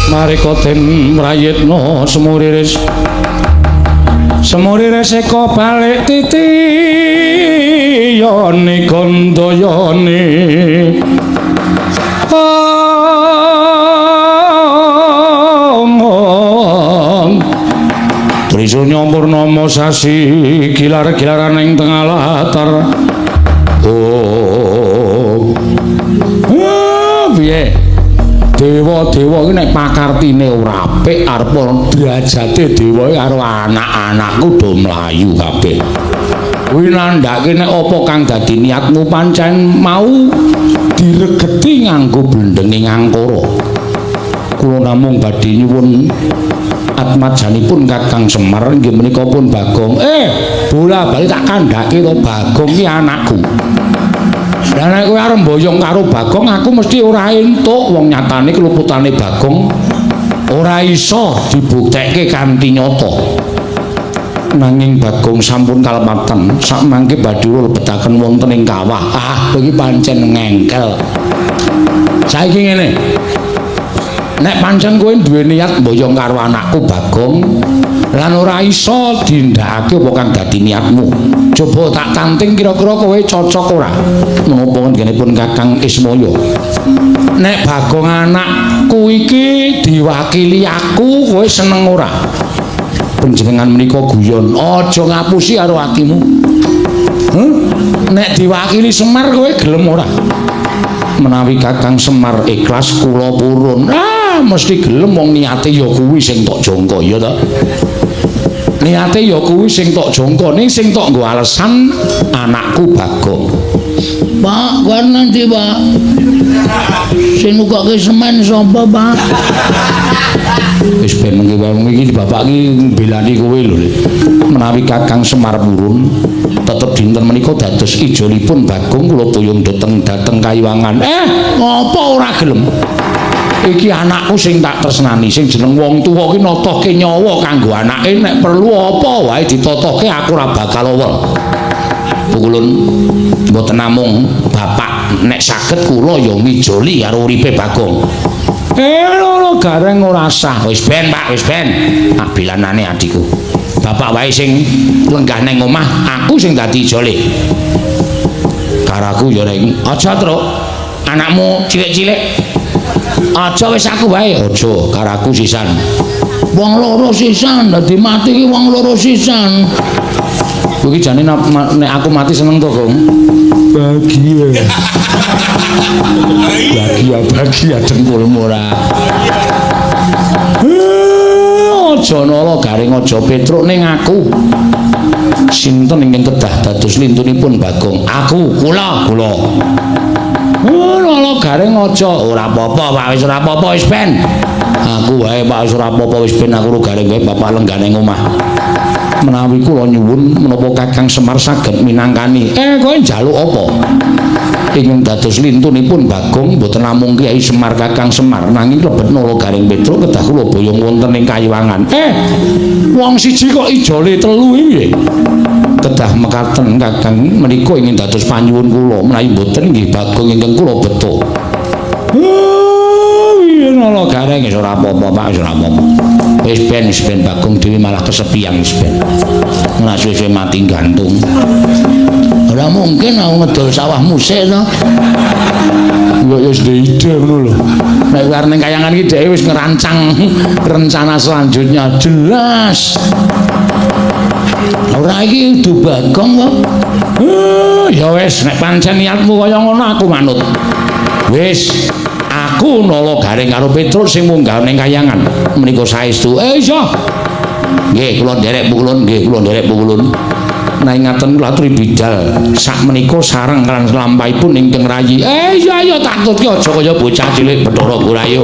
Speaker 1: Marika den mrayitna semuriris eka balik titiyane gandayane Trisunya purnama sasi gilar-gilaran ing tengah latar. Oh. Piye? Dewa-dewa iki nek pakartine ora apik arep derajate dewa karo anak-anakku do mlayu kabeh. Kuwi nandhake nek apa kang dadi niatmu pancen mau diregeti nganggo blendenge ngangkara. Kula namung badhe nyuwun atmajanipun Kakang Semar nggih menika pun Bagong. Bola-bali tak kandhake to Bagong ki anakku. Lah nek kowe arep mboyong karo Bagong aku mesti ora entuk wong nyatane keluputane Bagong ora iso dibuktekke kanthi nyata. Nanging Bagong sampun kalepatan sak mangke badhe lebetaken wonten ing kawah. Ah, iki pancen ngengkel. Saiki ngene. Nek pancen kowe duwe niat mboyong karo anakku Bagong lan ora iso dindakake apa kang dadi niatmu. Coba tak tanting kira-kira kowe cocok ora menapa nggenipun Kakang Ismaya. Nek Bagong anakku iki diwakili aku kowe seneng ora? Panjenengan menika guyon, aja ngapusi karo atimu. Nek diwakili Semar kowe gelem ora? Menawi Kakang Semar ikhlas kula purun. Mesti gelem wong niate ya kuwi sing tok jangka ya ta. Niate ya kuwi sing tok jongkone sing tok nggo alasan anakku Bagong.
Speaker 2: Pak, kuwi nanti, Pak. Sing nukokke semen sapa, Pak?
Speaker 1: Wis ben mengki iki bapak iki belani kowe lho. Menawi Kakang Semar purun tetep dinten menika dados ijolipun Bagong kula boyong dhateng Kayuwangan. Ngapa ora gelem? Iki anakku sing tak tresnani, sing jeneng wong tuwa ki natohke nyawa kanggo anake nek perlu apa wae ditotohke aku ora bakal wol. Pukulun mboten namung bapak nek saged kula ya mijoli karo uripe Bagong. Loro gareng ora sah. Wis ben, Pak, wis ben. Tak bilanane adikku. Bapak wae sing lenggah nang omah, aku sing dadi ijole. Karaku ya ning aja truk. Anakmu cilik-cilik. Aja wis aku wae, aja karaku sisan. Wong loro sisan, dadi mati ki wong loro sisan. Kuwi jane nek aku mati seneng to, Kong. Bahagia. Bahagia dengkulmu ora. Aja nala garing aja petruk ning aku. Sinten ingkang kedah dados lintunipun Bagong? Aku, kula. Nala garing aja ora apa-apa, Pak, wis ora apa-apa wis ben. Aku wae Pak wis ora apa-apa wis ben aku garing wae bapak lenggah ning omah. Menawi kula nyuwun menapa Kakang Semar saged minangkani. Kowe njaluk apa? Ingkang dados lintunipun Bagong mboten namung Kyai Semar Kakang Semar nanging lebet nala garing Petruk kedah kula boyong wonten ing Kayuwangan. Wong siji kok ijole telu iki piye? Kedah mekaten Kakang menika ingin dados panyuwun kula menawi mboten nggih Bagong ingkang kula beto. Nala garing wis ora apa-apa Pak, wis ora apa-apa. Wis ben Bagong dhewe malah kesepian wis ben. Ora suwe mati gantung. Ora mungkin aku ngedol sawahmu sik to. Ya wis ide ngono lho. Nek arep ning Kayangan iki dhewe wis ngerancang rencana selanjutnya jelas. Ora iki du Bagong kok. Ya wis nek pancen niatmu kaya ngono aku manut. Wis aku nala garing karo Petruk sing munggah ning Kayangan menika saestu. Iso. Nggih, kula nderek pukulun, Nah ngaten kula aturi bidal sak menika sareng kan lampahipun ingkang rayi. Iya tak tutke aja kaya bocah cilik Bathara Gurayu.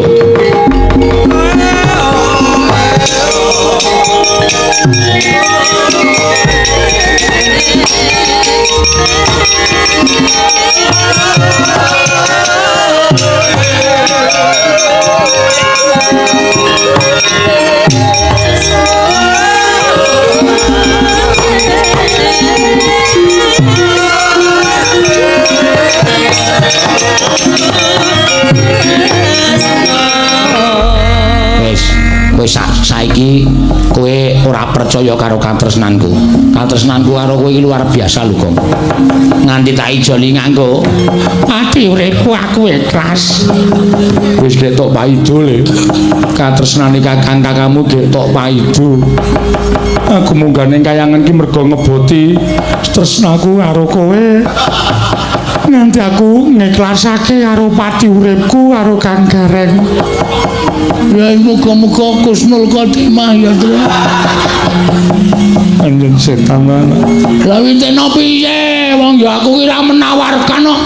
Speaker 1: Wis saiki kowe ora percaya karo katresnanku. Katresnanku karo kowe iki luar biasa lho, Kong. Nganti tak ijoli nganggo pati uripku aku ikhlas. Wis ketok paido le. Katresnane kakang-kakangmu ketok paido. Aku munggah ning Kayangan iki mergo ngeboti tresnaku karo kowe. Nganti aku ngiklasake karo pati uripku karo Kang Gareng. Ya muga-muga kusnul khotimah ya, Tru. Anjen setan ana. Lah witene piye? Wong ya aku ki ra menawarkan kok.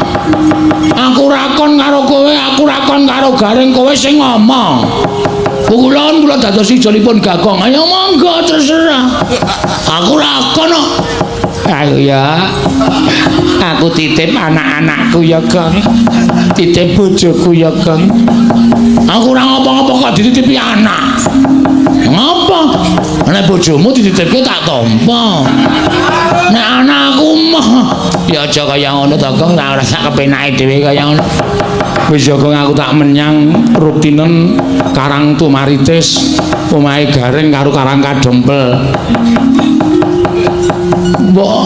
Speaker 1: Aku rakon karo kowe, aku rakon karo Gareng, kowe sing ngomong. Pukulun kula dados ijolipun Gagong. Ayo monggo terserah. Aku rakon kok. Ayo ya. Aku titip anak-anakku ya, Kang. Titip bojoku ya, Kang. Aku ora ngapa-ngapa kok dititipi anak. Ngapa? Nek bojomu dititipke tak tampa. Nek anakku mah ya aja kaya ngono to, Kang. Ora sak kepenake dhewe kaya ngono. Wis ya, Kang, aku tak menyang rutinen Karang Tumaritis, omahe Gareng karo Karang Kadempel. Mbok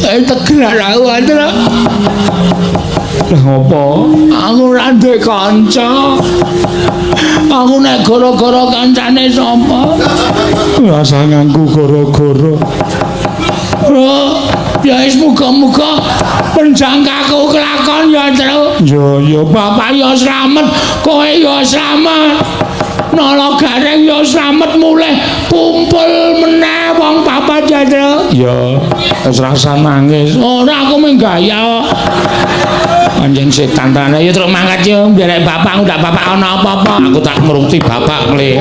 Speaker 1: tegrak aku antara. Lah ngopo? Aku ora duwe kanca. Aku nek gara-gara kancane sapa? Rasa nganggo gara-gara. Ya wis muga-muga penjangkaku kelakon ya, Tru. Ya bapak ya slamet, kowe ya slamet.
Speaker 2: Nala Gareng ya slamet mulih kumpul meneh wong papat Jatro.
Speaker 1: Ya, wis rasa nangis.
Speaker 2: Ora aku mung gaya.
Speaker 1: Anjing setan ta. Ya truk mangkat yo, biar bapakmu ndak bapak ana apa-apa. Aku tak ngruti bapak kle.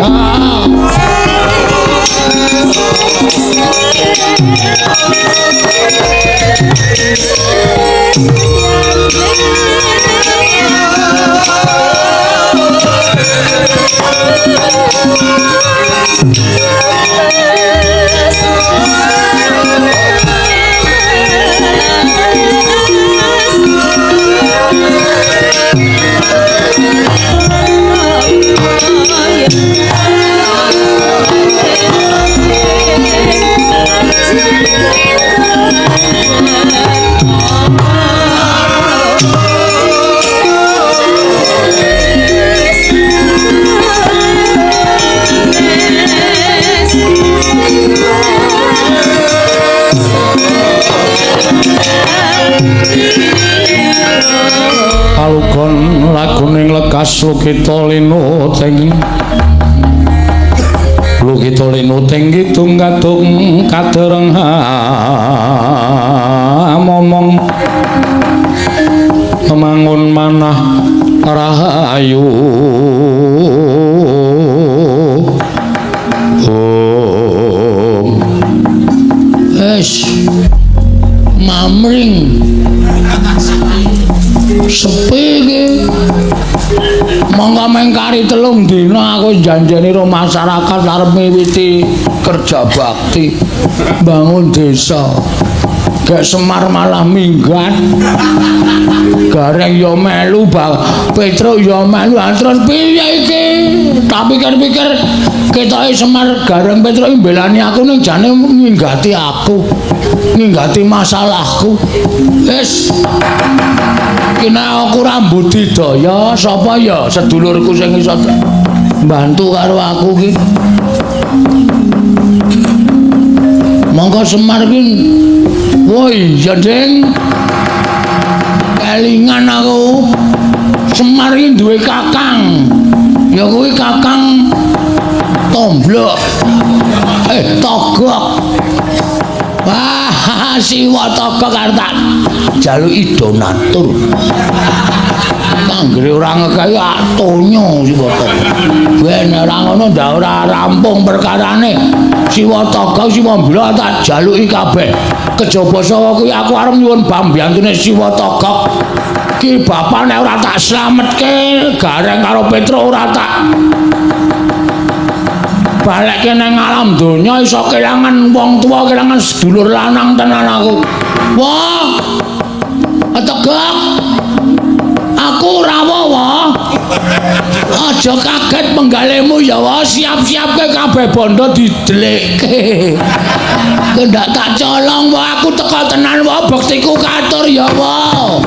Speaker 1: Palugon laguning lekas Lukita Linuting Lukita Linuting kidung kadung kadereng momong memangun manah rahayu
Speaker 2: mamring sepi iki monggo mengkari 3 dina aku janjeni karo masyarakat arep miwiti kerja bakti bangun desa. Gek Semar malah minggat. Gareng ya melu, Petruk ya melu. Terus piye iki? Tak pikir-pikir ketoke Semar Gareng Petruk mbelani aku ning jane ninggati aku. Ninggati masalahku. Wis kena aku rambut didaya, sapa ya sedulurku sing iso bantu karo aku ki. Monggo Semar ki. Woi, jadeng kelingan aku. Semar ki duwe kakang. Ya kuwi Kakang Tomblok. Togok. Wah, Siwa Togok arep tak jaluki donatur. Anggere ora ngekeki atonyo Siwa Togok. Ben ora ngono ndak ora rampung perkarane. Siwa Togok Siwa Blok tak jaluki kabeh. Kejaba saka kuwi aku arep nyuwun bambiyantune Siwa Togok. Ki bapane ora tak slametke, Gareng karo Petruk ora tak balekke nang alam donya iso kelangan wong tuwa, kelangan sedulur lanang tenan aku. Wah, Togok, aku rawo wah. Aja kaget penggalemu ya wah, siap-siapke kabeh bondo didelekke. Ndak tak colong wah, aku teko tenan wah, bektiku katur ya wah.